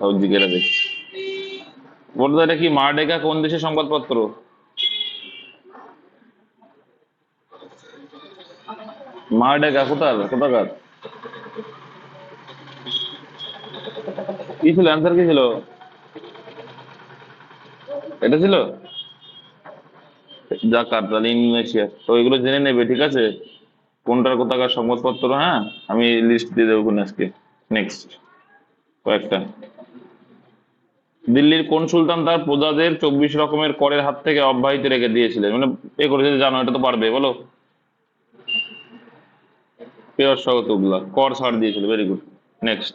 ওদিকে এটা দেখ, বলতো এটা কি মারডেকা কোন দেশের সংবাদপত্র? মারডেকা কোথাকার? কি ছিল অ্যান্সার, কি ছিল? এটা ছিল জাকার্তা, তাহলে ইন্দোনেশিয়া। তো এগুলো জেনে নেবে, ঠিক আছে, কোনটার কোথাকার সংবাদপত্র। হ্যাঁ, আমি লিস্ট দিয়ে দেবো আজকে। নেক্সট কয়েকটা। দিল্লির কোন সুলতান তার প্রজাদের 24 রকমের করের হাত থেকে অব্যাহতি রেখে দিয়েছিলেন, মানে এ করেছে, জানো এটা তো পারবে, বলো। পিয়র শাহ কর ছাড় দিয়েছিল, ভেরি গুড। নেক্সট।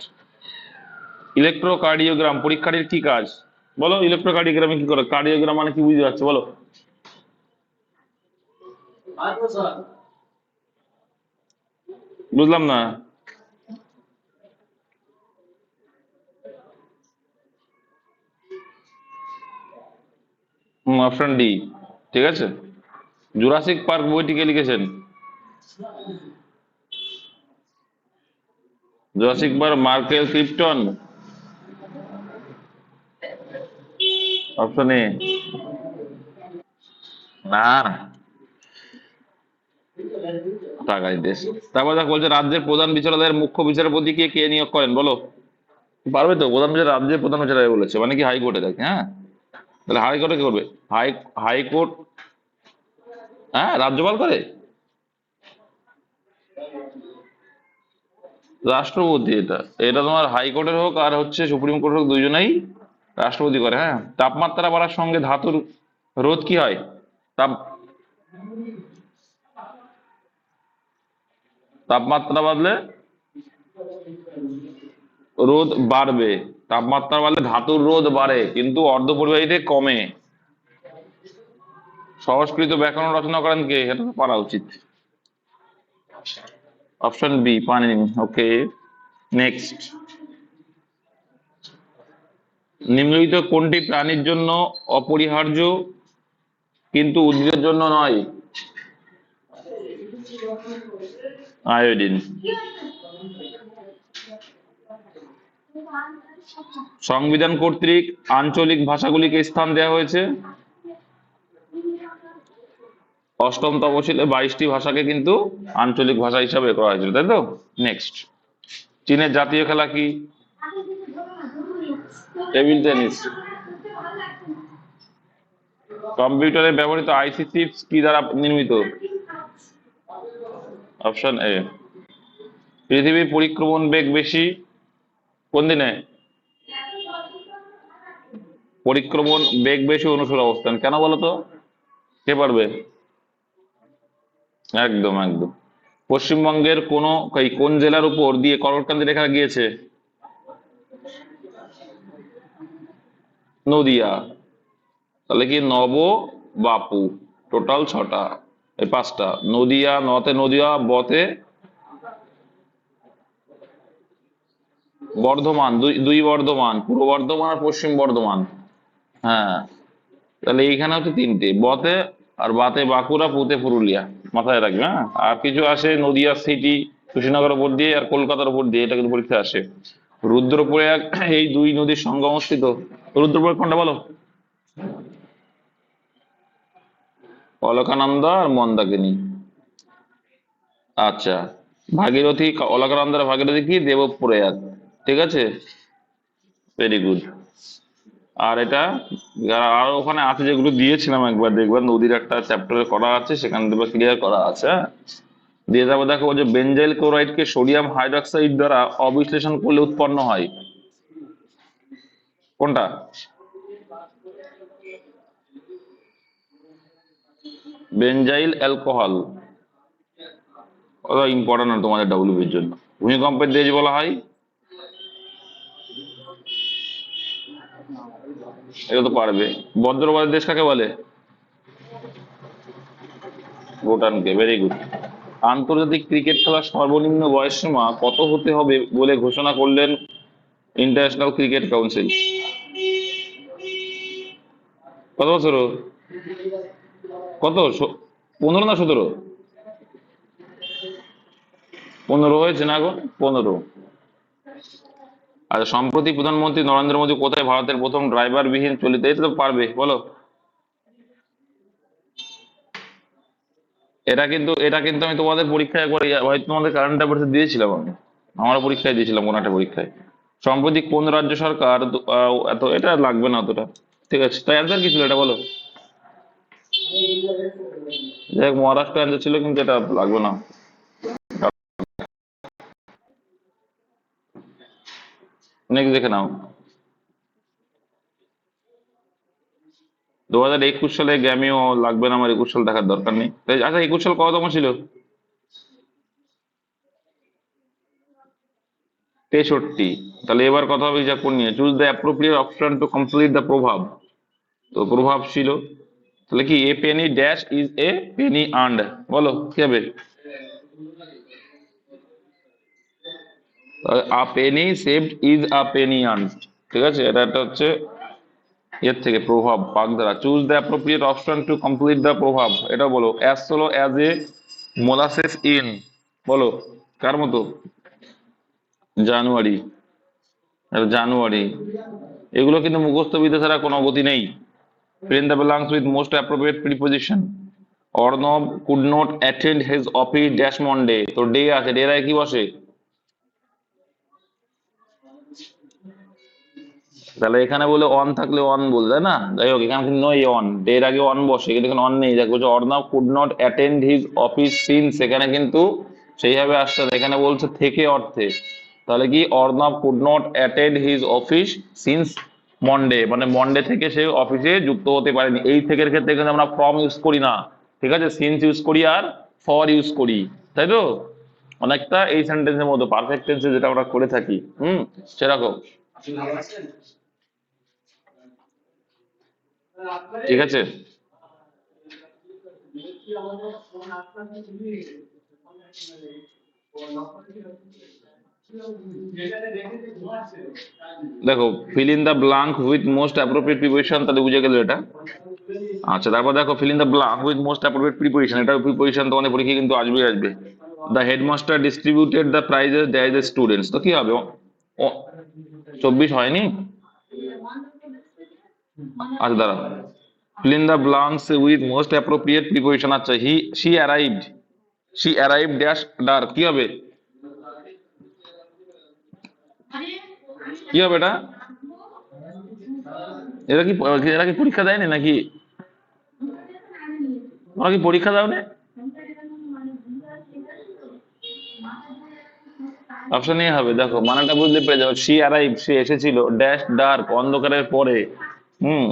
ইলেকট্রোকার্ডিওগ্রাম পরীক্ষাটির কি কাজ? বলো, ইলেকট্রোকার্ডিওগ্রামে কি করে? কার্ডিওগ্রাম মানে কি বুঝতে পারছো, বলো। বুঝলাম না। অপশন ডি, ঠিক আছে। জুরাসিক পার্ক বইটি কে লিখেছেন? Jurassic park Markle krypton. Option A. না না, টাকাই দেশ। তারপর দেখো বলছে রাজ্যের প্রধান বিচারালয়ের মুখ্য বিচারপতি কে কে নিয়োগ করেন, বলো। পারবে তো, প্রধান বিচার রাজ্যের প্রধান বিচারপতি বলেছে, মানে কি হাইকোর্টে থাকে, হ্যাঁ। তাহলে হাইকোর্টে কি করবে? হাই হাইকোর্ট, হ্যাঁ, রাজ্যপাল করে। রাষ্ট্রপতি, এটা এটা তোমার হাইকোর্টের হোক আর হচ্ছে সুপ্রিম কোর্টের হোক, দুইজনেই রাষ্ট্রপতি করে। হ্যাঁ, তাপমাত্রা বাড়ার সঙ্গে ধাতুর রোধ কি হয়? তাপ তাপমাত্রা বাড়লে রোধ বাড়বে। তাপমাত্রা বাড়লে ধাতুর রোধ বাড়ে, কিন্তু অর্ধপরিবাহীতে কমে। সংস্কৃত ব্যাকরণ রচনা করেন কে? এটা তো পারা উচিত। অপশন বি, পানিনি। Okay, next. নিম্নলিখিত কোনটি প্রাণীর জন্য অপরিহার্য কিন্তু উদ্ভিদের জন্য নয়? আয়োডিন। সংবিধান কর্তৃক আঞ্চলিক ভাষাগুলিকে স্থান দেওয়া হয়েছে। অষ্টম তফসিলে 22টি ভাষাকে কিন্তু আঞ্চলিক ভাষা হিসাবে করা হয়েছিল, তাই তো। নেক্সট। চীনের জাতীয় খেলা কি? Table tennis. কম্পিউটারে ব্যবহৃত আইসি চিপস কি দ্বারা নির্মিত? Option A. পৃথিবীর পরিক্রমণ বেগ বেশি কোন দিনে? পরিক্রমণ বেগ বেশি অনুসর অবস্থান, কেন বলো তো? কে পারবে? একদম একদম। পশ্চিমবঙ্গের কোন জেলার উপর দিয়ে কর্কটক্রান্তি রেখা গিয়েছে? নদিয়া। তাহলে কি নব, বাপু, টোটাল 6টা, এই 5টা। নদিয়া, নতে নদিয়া, বতে বর্ধমান, দুই দুই বর্ধমান, পূর্ব বর্ধমান আর পশ্চিম বর্ধমান। হ্যাঁ, তাহলে এইখানে হচ্ছে 3টে, বতে আর বাতে বাঁকুড়া, পুতে পুরুলিয়া। মাথায় রাখবে, হ্যাঁ। আর কিছু আসে নদিয়া সিটি, কুশিনগর উপর দিয়ে আর কলকাতার উপর দিয়ে, এটা কিন্তু পরীক্ষা আসে। রুদ্রপ্রয়াগ এই দুই নদীর সঙ্গম অবস্থিত। রুদ্রপ্রয়াগ কোনটা, বলো। অলকানন্দা আর মন্দাকিনী। আচ্ছা, ভাগীরথী, অলকানন্দা আর ভাগীরথী কি দেবপ্রয়াগ, ঠিক আছে, ভেরি গুড। আর এটা আর ওখানে আছে, যেগুলো দিয়েছিলাম একবার দেখবার, নদীর একটা চ্যাপ্টারে করা আছে, সেখানে দেখবার ক্লিয়ার করা আছে, হ্যাঁ। দিয়ে যাবো, দেখো যে বেনজাইল ক্লোরাইডকে সোডিয়াম হাইড্রক্সাইড দ্বারা অবিশ্লেষণ করলে উৎপন্ন হয় কোনটা? Benzyl alcohol. ওটা ইম্পর্টেন্ট না তোমাদের ডাব্লিউবির জন্য। ভূমিকম্পের দেশ বলা হয়, এটা তো পারবে। বজ্রপাতের দেশ কাকে বলে? ভুটানকে, ভেরি গুড। আন্তর্জাতিক ক্রিকেট খেলার সর্বনিম্ন বয়সসীমা কত হতে হবে বলে ঘোষণা করলেন ইন্টারন্যাশনাল ক্রিকেট কাউন্সিল? কত বছর? কত, 15 না 17? 15 হয়েছে না এখন? 15। আর সম্প্রতি প্রধানমন্ত্রী নরেন্দ্র মোদী কোথায় ভারতের প্রথম ড্রাইভার বিহীন চলিত, এটা তো পারবে বলো। এটা কিন্তু আমি তোমাদের পরীক্ষায় একবার হয়তো তোমাদের কারেন্ট অ্যাফেয়ার্স দিয়েছিলাম আমি, আমার পরীক্ষায় দিয়েছিলাম কোনো একটা পরীক্ষায়। সম্প্রতি কোন রাজ্য সরকার এত, এটা লাগবে না অতটা। ঠিক আছে, তাই অ্যান্সার কি ছিল এটা বলো। যাই হোক, মহারাষ্ট্র অ্যান্সার ছিল, কিন্তু এটা লাগবে না। নেক্সট দেখে নাও। 2021 সালে গ্যামিও লাগবে না, আমার 21 সাল দেখার দরকার নেই। আচ্ছা, 21 সাল কততম ছিল? 63। তাহলে এবার কথা হবে যা কোন নিয়ে, choose the appropriate option to complete the proverb. তো প্রভাব ছিল, তাহলে কি a penny dash is a penny earned, বলো কি হবে। A penny saved is a penny earned. ঠিক আছে, এটা একটা হচ্ছে এর থেকে প্রভাব বাগ দ্বারা। Choose the appropriate option to complete the প্রভাব, এটা বলো। অ্যাজ হলো অ্যাজ এ মোলাসেস ইন, বলো কার মতো। জানুয়ারি, জানুয়ারি। এগুলো কিন্তু মুখস্থ বিদ্যা ছাড়া কোনো গতি নেই। fill in the blanks with most appropriate preposition. Arnab could not attend his office dash Monday, তো ডে আছে, ডে রায় কি বসে। তাহলে এখানে বলে অন থাকলে অন বলবে, তাই না? যাই হোক, এখানে কিন্তু নয় অন, ডের আগে অন বসে, কিন্তু এখানে অন নেই। দেখো বলছে Arnab could not attend his office since, এখানে কিন্তু সেইভাবে আসছে না, এখানে বলছে থেকে অর্থে। তাহলে কি Arnab could not attend his office since Monday, মানে মন্ডে থেকে সে অফিসে যুক্ত হতে পারেনি। এই থেকের ক্ষেত্রে কিন্তু আমরা ফ্রম ইউজ করি না, ঠিক আছে, সিন্স ইউজ করি আর ফর ইউজ করি, তাই তো। অনেকটা এই সেন্টেন্সের মতো পারফেক্ট টেন্সে যেটা আমরা করে থাকি, সেরকম। ঠিক আছে, দেখো fill in the blank with most appropriate preposition, তাহলে বুঝে গেল এটা। আচ্ছা, তারপর দেখো fill in the blank with most appropriate preposition, এটা প্রিপোজিশন তোমাদের পরীক্ষা কিন্তু আসবে আসবে। The headmaster distributed the prizes the the students, তো কি হবে। 24 হয়নি। আচ্ছা দাঁড়াও, fill in the blanks with most appropriate preposition। আচ্ছা, she arrived dash dark, কি হবে, কি হবে এটা। এরা কি পরীক্ষা দেয়নি নাকি, ওরা কি পরীক্ষা দাও না। অপশন এ হবে, দেখো মানেটা বুঝলে পেয়ে যাবে। she arrived, সে এসেছিল, ড্যাশ ডার্ক, অন্ধকারের পরে। হুম,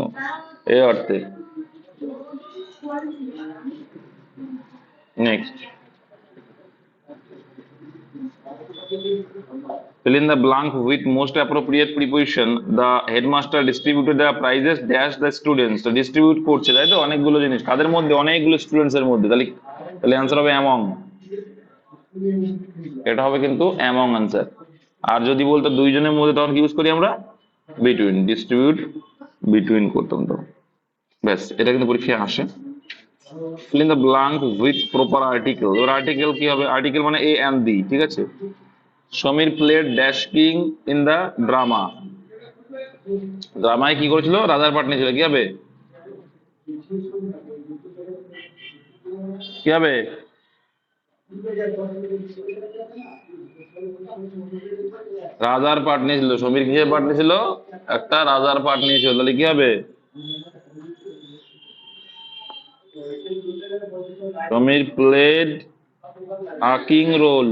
এই অর্থে। Next, fill in the blank with most appropriate preposition। The headmaster distributed the prizes dash the students, তো ডিস্ট্রিবিউট করছে, তাই তো, অনেকগুলো জিনিস কাদের মধ্যে, অনেকগুলো স্টুডেন্টস এর মধ্যে। তাহলে তাহলে অ্যান্সার হবে অ্যামং, এটা হবে কিন্তু অ্যামং অ্যান্সার। আর যদি বলতো দুইজনের মধ্যে, তখন কি ইউজ করি আমরা, বিটুইন, ডিস্ট্রিবিউট বিটুইন করতাম তো। ব্যাস, এটা কিন্তু পরীক্ষায় আসে। fill in the blank with proper article, এবার আর্টিকেল কি হবে, আর্টিকেল মানে এ এন্ড দি, ঠিক আছে। Sameer played dash king in the drama, ড্রামায় কি করেছিল, রাজার পাট নিয়েছিল, কি হবে, কি হবে। রাজার পাট নিয়েছিল, সমীর কিসের পাট নিয়েছিল, একটা রাজার পাট নিয়েছিল, তাহলে কি হবে, Samir played a king role,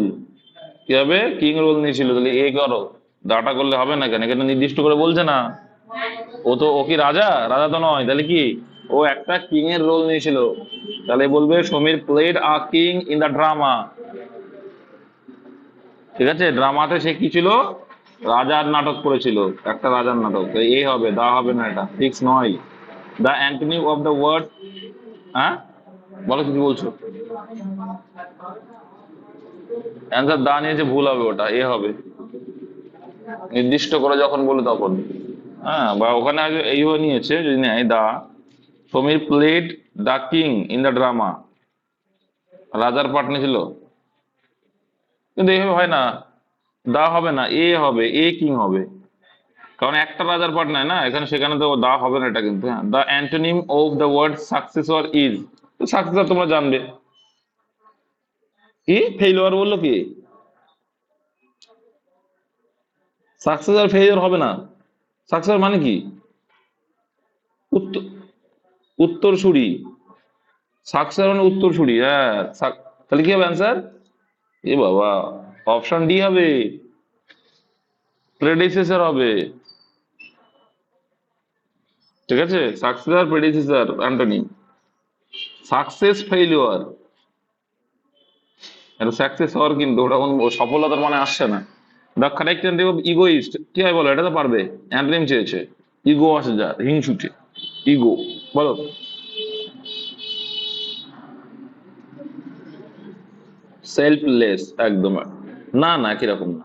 কি হবে, কিং রোল নিয়েছিল। তাহলে এ করো, দাটা করলে হবে না কেন, এখানে নির্দিষ্ট করে বলছে না। ও কি রাজা, রাজা তো নয়, তাহলে কি, ও একটা কিং এর রোল নিয়েছিল, তাহলে বলবে Samir played a king in the drama. ঠিক আছে, ড্রামাতে সে কি ছিল, রাজার নাটক করেছিল, একটা রাজার নাটক। তো এ হবে, দা হবে না, এটা ফিক্স নয়। দা অ্যান্টনি অফ দ্য ওয়ার্ড, হ্যাঁ বলো কিছু বলছো। অ্যান্সার দা নিয়েছে, ভুল হবে, ওটা এ হবে, নির্দিষ্ট করে যখন বলে তখন। হ্যাঁ, বা ওখানে আগে এইভাবে নিয়েছে যদি নেয়, the Sameer played the king in the drama, রাজার পাট নিয়েছিল, কিন্তু এইভাবে হয় না, দা হবে না, এ হবে, এ কিং হবে। কারণ একটা রাজার পার্ট নাই না এখানে, সেখানে তো দা হবে না এটা কিন্তু। হ্যাঁ, the antonym of the word successor is, তো সাকসেসর তোমরা জানবে। কি ফেইলিওর বললো কি? সাকসেসর ফেইলিওর হবে না। সাকসেসর মানে কি? উত্তর, উত্তরসূরি। সাকসেসর মানে উত্তরসূরি, হ্যাঁ। তাহলে কি হবে অ্যান্সার? এ বাবা, অপশন ডি হবে, প্রেডিসেসর হবে। ঠিক আছে, successor predecessor antonym. Success failure, এটা সাকসেস হওয়ার, কিন্তু ওটা কোনো সফলতার মানে আসছে না। The correct antonym of egoist কি হয় বলো, এটা তো পারবে। অ্যান্টোনিম চেয়েছে, ইগো আসে যার, হিংসুটে, ইগো। বলো। সেলফলেস, একদম। না না, কিরকম না,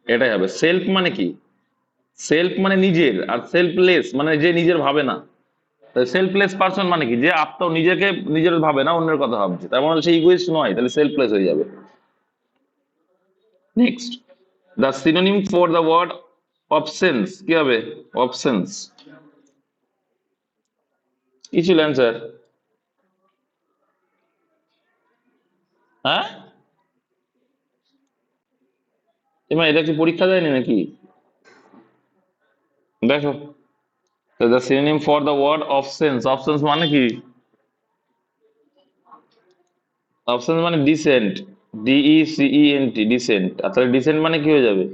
এটাই হবে। সেলফ মানে কি? সেলফ মানে নিজের, আর সেলফলেস মানে যে নিজের ভাবে না। সেলফলেস পার্সন মানে কি? যে আত্ম নিজেকে নিজের ভাবে না, অন্যের কথা ভাবছে, তার মানে সে ইগোইস্ট নয়, তাহলে সেলফলেস হয়ে যাবে। Next, the synonym for the word absence কি হবে? অবসেন্স কি ছিল অ্যান্সার? হ্যাঁ, এবার এটা কি পরীক্ষা দেয়নি নাকি? দেখো, the synonym for the word absence, absence মানে কি? অপশন মানে ডিসেন্ট, DECENT, ডিসেন্ট। আর তাহলে ডিসেন্ট মানে কি হয়ে যাবে?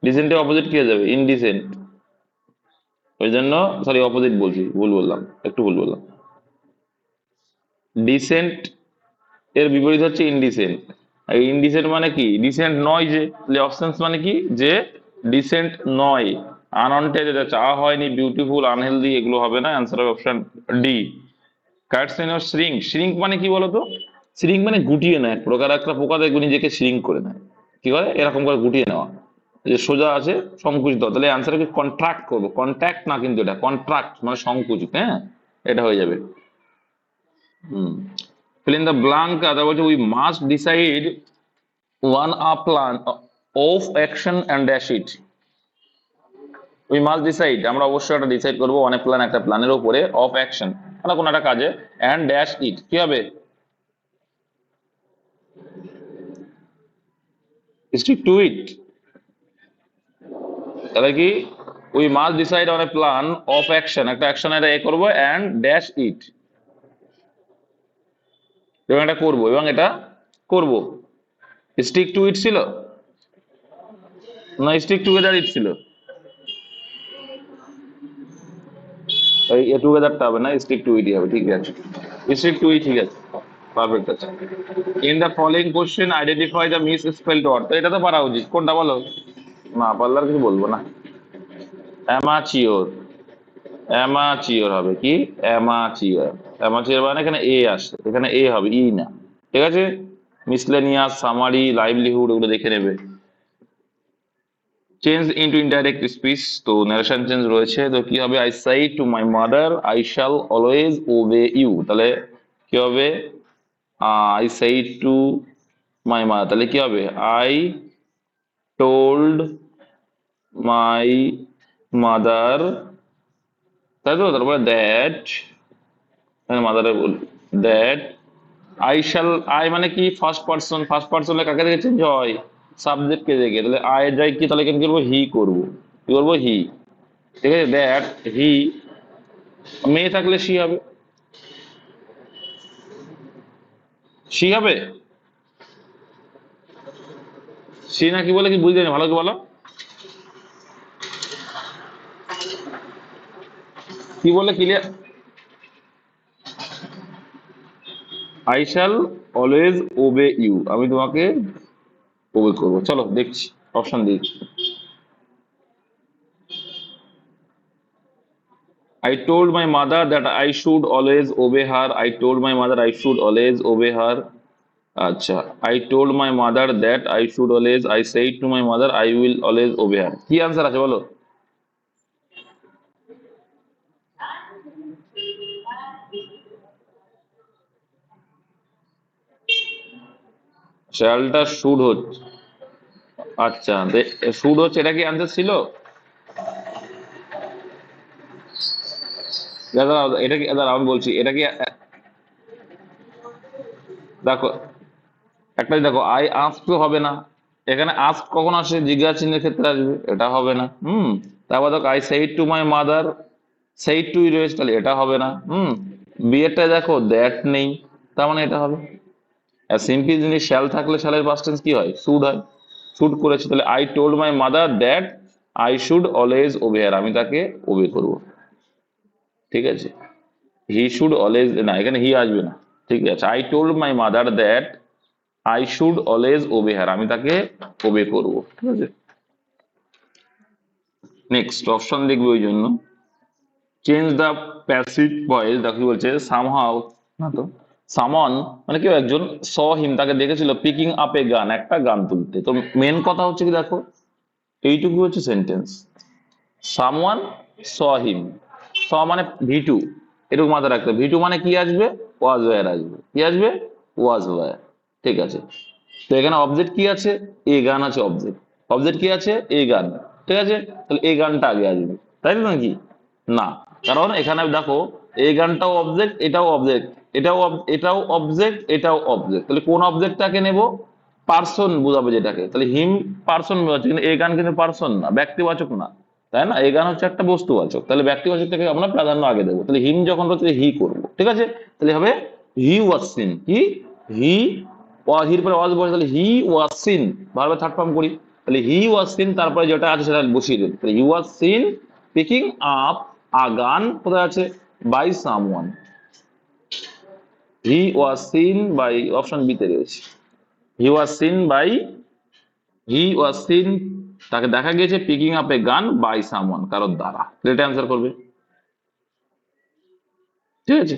ডিসেন্টের অপোজিট কি হয়ে যাবে? ইনডিসেন্ট। ওই জন্য, সরি অপোজিট বলছি, ভুল বললাম, একটু ভুল বললাম। ডিসেন্ট এর বিপরীত হচ্ছে ইনডিসেন্ট। আর ইনডিসেন্ট মানে কি? ডিসেন্ট নয় যে, তাহলে অপশনস মানে কি? যে ডিসেন্ট নয়। আনঅন্টেড, যেটা চাওয়া হয়নি, বিউটিফুল, আনহেলদি, এগুলো হবে না। অ্যান্সার হবে অপশন ডি। কার্ডসেন অফ শ্রিঙ্ক, শ্রিঙ্ক মানে কি বলতো? শ্রিঙ্ক মানে গুটিয়ে নেয়, এক প্রকার একটা পোকা দেখবে নিজেকে শ্রিঙ্ক করে নেয়। কি করে? এরকম করে গুটিয়ে নেওয়া, যে সোজা আছে সংকুচিত। তাহলে অ্যান্সার কি? কন্ট্রাক্ট করবো, কন্ট্রাক্ট না কিন্তু, এটা কন্ট্রাক্ট মানে সংকুচিত, হ্যাঁ, এটা হয়ে যাবে। হুম। fill in the blank, otherwise we must decide one a plan of action and dash it. We must decide, আমরা অবশ্যই একটা ডিসাইড করবো, অনেক প্ল্যান, একটা প্ল্যানের উপরে, অফ অ্যাকশন মানে কোন একটা কাজে, অ্যান্ড ড্যাশ ইট কি হবে? স্টিক টু ইট। তাহলে কি? We must decide on a plan of action, একটা অ্যাকশনের এ করবো, অ্যান্ড ড্যাশ ইট, এবং এটা করবো, এবং এটা করবো। স্টিক টু ইট ছিল না, স্টিক টুগেদার ইট ছিল? এই টুগেদারটা হবে না, স্টিক টু ইটই হবে। ঠিক আছে, স্টিক টু ইট, ঠিক আছে, পারফেক্ট আছে। In the following question identify the misspelled word, তো এটা তো পারা উচিত, কোনটা বলো? না পারলে আর কিছু বলবো না। অ্যামাচিওর, অ্যামাচিওর হবে কি? অ্যামাচিওর, অ্যামাচিওর মানে এখানে এ আসছে, এখানে এ হবে, ই না। ঠিক আছে, মিসলেনিয়াস, সামারি, লাইভলিহুড, ওগুলো দেখে নেবে। চেঞ্জ ইনটু ইনডাইরেক্ট স্পিচ, তো নারেশন চেঞ্জ রয়েছে, তো কি হবে? I said to my mother I shall always obey you, তাহলে কি হবে? I said to my mother, তাহলে কি হবে? আই টোল্ড মাই মাদার, তাই তো? তারপরে দ্যাট, মাদারে বল, দ্যাট আই শ্যাল, আই মানে কি? ফার্স্ট পার্সন, ফার্স্ট পার্সনে কাকে দেখে চেঞ্জ হয়? সাবজেক্টকে দেখে, তাহলে আই যাই কি, তাহলে এখানে কি করবো? হি করবো। কি করবো? হি। ঠিক আছে, দ্যাট হি, মেয়ে থাকলে সি হবে, সি হবে। সি না কি বলে কি বুঝতে, ভালো করে বলো, কি বলে clear? I shall always obey you, আমি তোমাকে ওবে করবো। চলো দেখছি, অপশন দিচ্ছি। I told my mother that I should always obey her. I told my mother I should always obey her. আচ্ছা, I told my mother that I should always, I said to my mother I will always obey her, কি answer আছে বলো? শ্যালটা should হচ্ছে, আচ্ছা should হচ্ছে, এটা কি answer ছিল? এটা কি দাঁড়াও, আমি বলছি এটা কি দেখো, একটাই দেখো, আই আস্ক তো হবে না, এখানে আস্ক কখন আসে, জিজ্ঞাসা চিহ্নের ক্ষেত্রে আসবে, এটা হবে না। তারপর দেখো I said to my mother, said to রয়েছে, তাহলে এটা হবে না। বিয়েরটা দেখো দ্যাট নেই, তার মানে এটা হবে। আর সিম্পল জিনিস শ্যাল থাকলে শ্যালের পাস্ট টেন্স কি হয়, শুড হয়। শুড করেছে, তাহলে I told my mother that I should always obey her, আমি তাকে ওবে করব। ঠিক আছে, হি শুড অলওয়েজ, না এখানে হি আসবে না। ঠিক আছে, I told my mother that I should always obey her, আমি তাকে ওবে করব। ঠিক আছে, নেক্সট অপশন দেখবে ওই জন্য। চেঞ্জ দ্য প্যাসিভ ভয়েস, দেখো কি বলছে, সামহাউ, না তো সামন মানে কেউ একজন, স হিম তাকে দেখেছিল, পিকিং আপ এ গান, একটা গান তুলতে। তো মেন কথা হচ্ছে কি দেখো, এইটুকু হচ্ছে সেন্টেন্স। সামওয়ান স হিম, স মানে ভি2, এটুকু মাথায় রাখতে, ভি2 মানে কি আসবে, ওয়াজ ওয়্যার আসবে, কি আসবে, ওয়াজ ওয়্যার। ঠিক আছে, তো এখানে অবজেক্ট কি আছে, এ গান আছে অবজেক্ট, অবজেক্ট কি আছে, এ গান। ঠিক আছে, তাহলে এই গানটা আগে আসবে, তাই তো নাকি, না, কারণ এখানে দেখো এই গানটাও অবজেক্ট, এটাও অবজেক্ট, এটাও অবজেক্ট, এটাও অবজেক্ট, তাহলে কোন অবজেক্টটাকে নেব, পার্সন বোঝাবে যেটাকে, তাহলে হিম পার্সন বোঝাচ্ছে, কিন্তু এই গান কিন্তু পার্সন না, ব্যক্তিবাচক না, তাই না, এই গান হচ্ছে একটা বস্তুবাচক, তাহলে ব্যক্তিবাচকটাকে আমরা প্রাধান্য আগে দেবো, তাহলে হিম যখন হচ্ছে হি করবো। ঠিক আছে, তাহলে হবে হি ওয়াজ সিন, কি, হি, হির পরে ওয়াজ বসে, তাহলে হি ওয়াজ সিন, ভার্বের থার্ড ফর্ম করি, তাহলে হি ওয়াজ সিন, তারপরে যেটা আছে সেটা বসিয়ে দেবো, তাহলে he was seen picking up a gun, কোথায় আছে, by someone, he was seen by, option B তে রয়েছে, he was seen by, he was seen, তাকে দেখা গিয়েছে, পিকিং আপ এ গান বাই সামওয়ান, কারোর দ্বারা, এটা অ্যান্সার করবে। ঠিক আছে,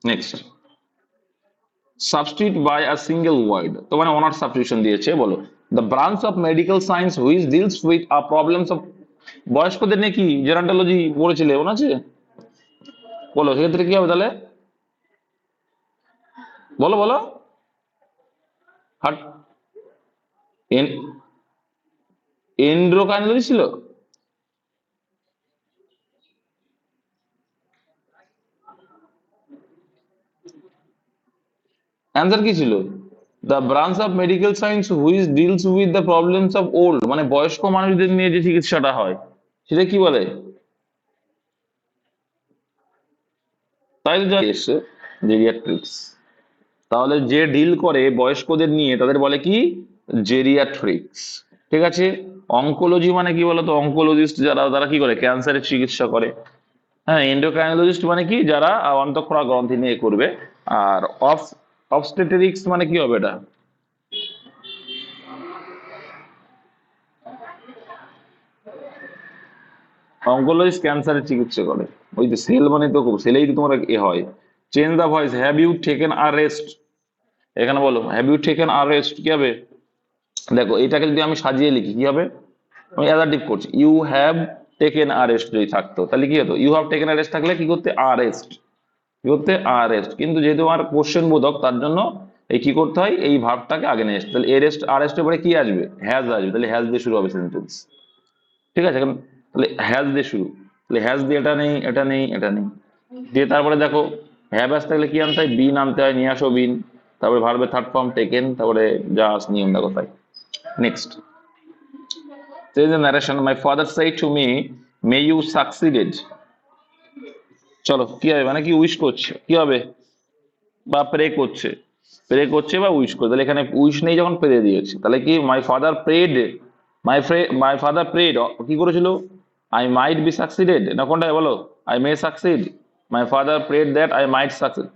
next, substitute by a single word, তো মানে অনার সাবস্টিটিউশন দিয়েছে, বলো the branch of medical science which deals with a problems of, বয়স্কদের নিয়ে কি জেরান্টোলজি পড়েছিলে, মনে আছে, বলো সেক্ষেত্রে কি হবে তাহলে, বলো বলো, হার্ট, এন্ড্রোকাইনোলজি ছিল, অ্যান্সার কি ছিল, the branch of medical science which deals with the problems of old, মানে বয়স্ক মানুষদের নিয়ে যে চিকিৎসাটা হয়, সেটা কি বলে, তাই তো জানি এসছে, জেরিয়াট্রিক্স। তাহলে যে ডিল করে বয়স্কদের নিয়ে তাদের বলে কি, জেরিয়াট্রিক্স। ঠিক আছে, অঙ্কোলজি মানে কি বলতো, অঙ্কোলজিস্ট যারা, তারা কি করে, ক্যান্সারের চিকিৎসা করে। হ্যাঁ, এন্ডোক্রাইনোলজিস্ট মানে কি, যারা অন্তঃক্ষরা গ্রন্থি নিয়ে করবে। আর অবস্টেট্রিক্স মানে কি হবে এটা, অঙ্কোলজিস্ট ক্যান্সারের চিকিৎসা করে। ওই যে সেল মানে তো সেলেই তো তোমার এ হয়। Change the voice, have you taken a rest, এখানে বলো have you taken a rest, কি হবে, দেখো এটাকে যদি আমি সাজিয়ে লিখি কি হবে, আমি অ্যাডারটিভ করছি, you have taken a rest যদি থাকতো তাহলে কি হতো, you have taken a rest থাকলে কি করতে, আর রেস্ট, কি করতে, আর রেস্ট, কিন্তু যেহেতু আমার কোশ্চেন বোধক, তার জন্য এই কি করতে হয়, এই ভার্বটাকে আগে নিয়ে আসতে, তাহলে এ রেস্ট আর রেস্টের পরে কি আসবে, হ্যাজ আসবে, তাহলে হ্যাজ দিয়ে শুরু হবে সেন্টেন্স। ঠিক আছে, এখন তাহলে হ্যাজ দিয়ে শুরু, তাহলে হ্যাজ দিয়ে এটা নেই, এটা নেই, এটা নেই, দিয়ে তারপরে দেখো হ্যাভ আসতে থাকলে কি আনতে হয়, বিন আনতে হয়, নিয়ে আসো বিন, তারপরে ভার্বের থার্ড ফর্ম টেকেন, তারপরে জাস্ট নিয়ম দেখো তাই। Next, there is a narration, my father said to me, may you succeeded, চলো কি হবে, মানে কি উইশ করছে, কি হবে, বা প্রে করছে, প্রে করছে বা উইশ করছে, তাহলে এখানে উইশ নেই যখন প্রে দিয়েছে, তাহলে কি my father prayed, my father prayed, কি করেছিল, আই মাইট বি সাকসিডেড, না কোনটা বলো, I may succeed, my father prayed that I might succeed,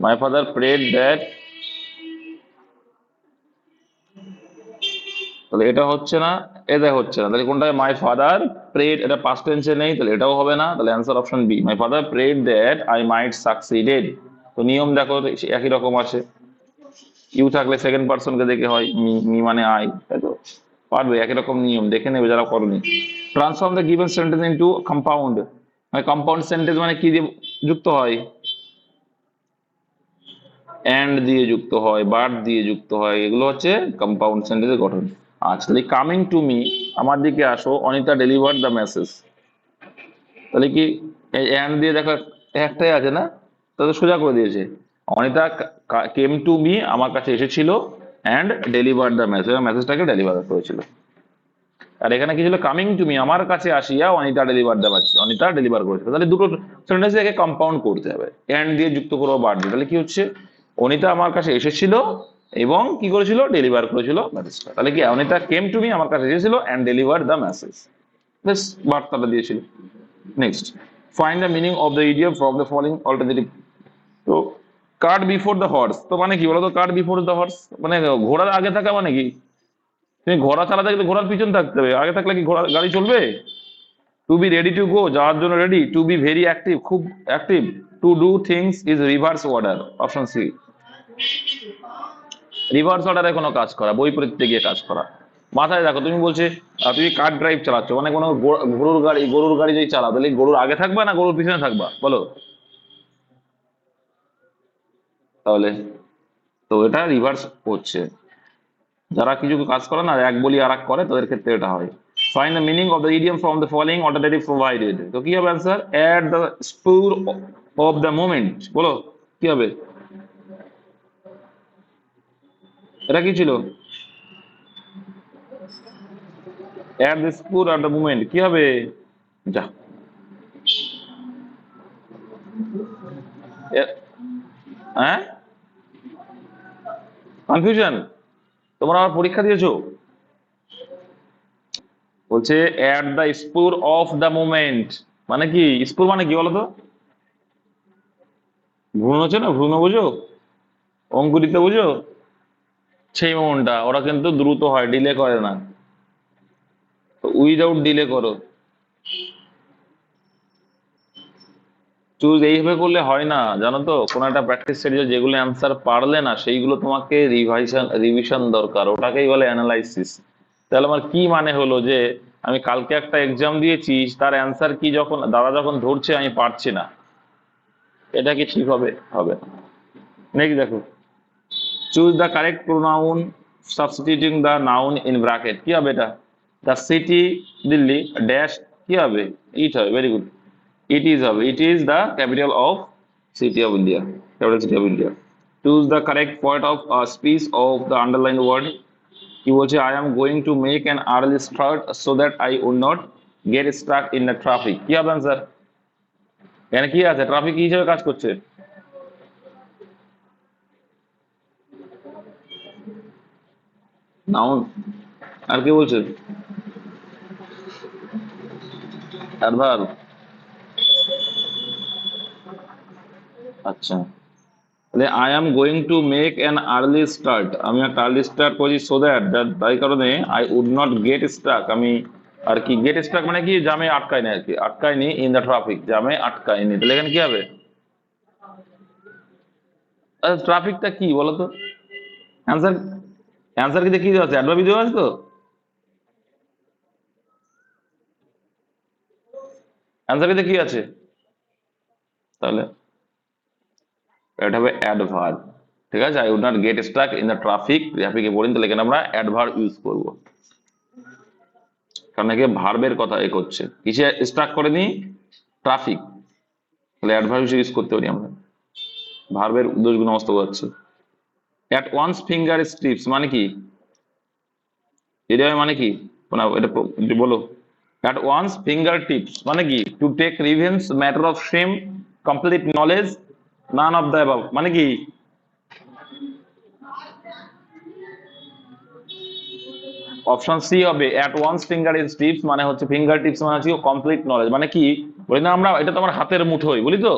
my father prayed that, তাহলে এটা হচ্ছে না, এটা হচ্ছে না, তাহলে কোনটা, মাই ফাদার প্রেড, এটা পাস্ট টেন্সে নেই, তাহলে এটাও হবে না, তাহলে answer option B, my father prayed that I might succeeded. তো নিয়ম দেখো একই রকম আছে, ইউ থাকলে সেকেন্ড পার্সনকে দেখে হয়, মি, মি মানে আই, তাই তো, পারবে, একই রকম নিয়ম দেখে নেবে যারা করনি। Transform the given sentence into compound, মানে কম্পাউন্ড সেন্টেন্স মানে কি দিয়ে যুক্ত হয়, অ্যান্ড দিয়ে যুক্ত হয়, বাট দিয়ে যুক্ত হয়, এগুলো হচ্ছে কম্পাউন্ড সেন্টেন্সের গঠন। আচ্ছা, তাহলে কামিং টু মি, আমার দিকে আসো, অনিতা ডেলিভার্ড দ্য মেসেজ, তাহলে কি এই অ্যান্ড দিয়ে দেখো একটাই আছে না, তাহলে সোজা করে দিয়েছে। অনিতা কেম টু মি, আমার কাছে এসেছিল, অ্যান্ড ডেলিভার দ্য মেসেজ, মেসেজটাকে ডেলিভার করেছিল। আর এখানে কি ছিল, কামিং টু মি, আমার কাছে আসিয়া Anita deliver the message, Anita deliver করেছিল। তাহলে দুটো সেন্টেন্স একে কম্পাউন্ড করতে হবে, অ্যান্ড দিয়ে যুক্ত করবো বার দিয়ে, তাহলে কি হচ্ছে, অনিতা আমার কাছে এসেছিল এবং কি করেছিল, ডেলিভার করেছিল মেসেজটা। তাহলে কি অনিতা কেম টু মি, আমার কাছে এসেছিল, অ্যান্ড ডেলিভার দ্য মেসেজ, বেশ বার্তাটা দিয়েছিল। Next, find the meaning of the idiom from the following alternative. তো কার্ট বিফোর দ্য হর্স, তো মানে কি বলতো, কার্ট বিফোর দ্য হর্স মানে ঘোড়ার আগে থাকা মানে কি, তুমি ঘোড়া চালাতে গেলে ঘোড়ার পিছন থাকতে হবে, আগে থাকলে কি ঘোড়া গাড়ি চলবে? To be ready to go, যাওয়ার জন্য ready, to be very active, খুব active, to do things is reverse order, option C. Reverse অর্ডারে কোনো কাজ করা, বৈপরীত্যে গিয়ে কাজ করা। মাথায় দেখো, তুমি বলছে তুমি কার ড্রাইভ চালাচ্ছ, মানে কোনো গরুর গাড়ি যদি চালাও, তাহলে গরুর আগে থাকবা না গরুর পিছনে থাকবা বলো? তাহলে তো এটা রিভার্স হচ্ছে, যারা কিছু কাজ করে না এক বলি আর এক করে, তাদের ক্ষেত্রে এটা হয়। Find the meaning of the idiom from the following alternative provided, তো কি হবে answer, at the স্পুর of the moment, বলো কি হবে, এটা কি ছিল, at the স্পুর of the moment, কি হবে, যা হ্যাঁ, কনফিউশন, তোমরা আমার পরীক্ষা দিয়েছো, বলছে at the স্পুর of the moment, মানে কি স্পুর মানে কি বলতো, ভ্রূণ হচ্ছে না, ভ্রূণ বুঝো, অঙ্কুরিত বুঝো, সেই মোমেন্টটা, ওরা কিন্তু দ্রুত হয়, ডিলে করে না, উইদাউট ডিলে করো। চুজ এইভাবে করলে হয় না, জানো তো, কোন একটা প্র্যাকটিস সেট যেগুলো অ্যান্সার পারলে না, সেইগুলো তোমাকে রিভিশন দরকার, ওটাকেই বলে অ্যানালাইসিস। তাহলে আমার কি মানে হলো যে আমি কালকে একটা এক্সাম দিয়েছি, তার অ্যান্সার কি যখন দাদা যখন ধরছে আমি পারছি না, এটা কি ঠিক হবে? হবে না। নেক্সট দেখো, choose the correct pronoun substituting the noun in bracket, কি হবে এটা, দ্য সিটি দিল্লি ড্যাশ, কি হবে, ইট হবে, ভেরি গুড, it is হবে, it is the capital of city of India, capital city of India. Choose the correct part of a speech of the underlined word, কি বলছে, I am going to make an early start so that I would not get stuck in the traffic, কি হবে answer, এখানে কি আছে, traffic কি হিসেবে কাজ করছে, নাউন, আর কি বলছে, অ্যাডভার্ব, আচ্ছা, তাহলে I am going to make an early start, আমি একটা আর্লি স্টার্ট করছি, সো দ্যাট তাই কারণে I would not get stuck, আমি আর কি, গেট স্টাক মানে কি, জামে আটকায়নি আর কি, আটকায়নি, ইন দ্য ট্রাফিক, জামে আটকায়নি, তাহলে এখানে কি হবে, ট্রাফিকটা কি বলতো, অ্যান্সার, অ্যান্সার কি কি দেওয়া আছে, অ্যাডভার্ব দেওয়া আছে তো, অ্যান্সার কি আছে, তাহলে এটা হবে অ্যাডভার্ব, ঠিক আছে, I would not get stuck in the traffic, ট্রাফিকে পড়িনি, তাহলে এখানে আমরা অ্যাডভার্ব ইউজ করবো, কারণ একে ভার্বের কথা এ করছে, কিসে স্টাক করেনি, ট্রাফিক, তাহলে অ্যাডভার্ব হিসেবে ইউজ করতে পারি আমরা, ভার্বের উদ্দেশ্যগুলো নষ্ট হচ্ছে। অ্যাট ওয়ান্স ফিঙ্গার স্ট্রিপস মানে কি, মানে কি, এটা বলো, অ্যাট ওয়ান্স ফিঙ্গার টিপস মানে কি, to take revenge, matter of shame, complete knowledge, none of the above, মানে কি, অপশন সি হবে, অ্যাট ওয়ান্স ফিঙ্গার টিপস মানে হচ্ছে, ফিঙ্গার টিপস মানে হচ্ছে কমপ্লিট নলেজ, মানে কি বলি না আমরা, এটা তো আমার হাতের মুঠোই বলি তো,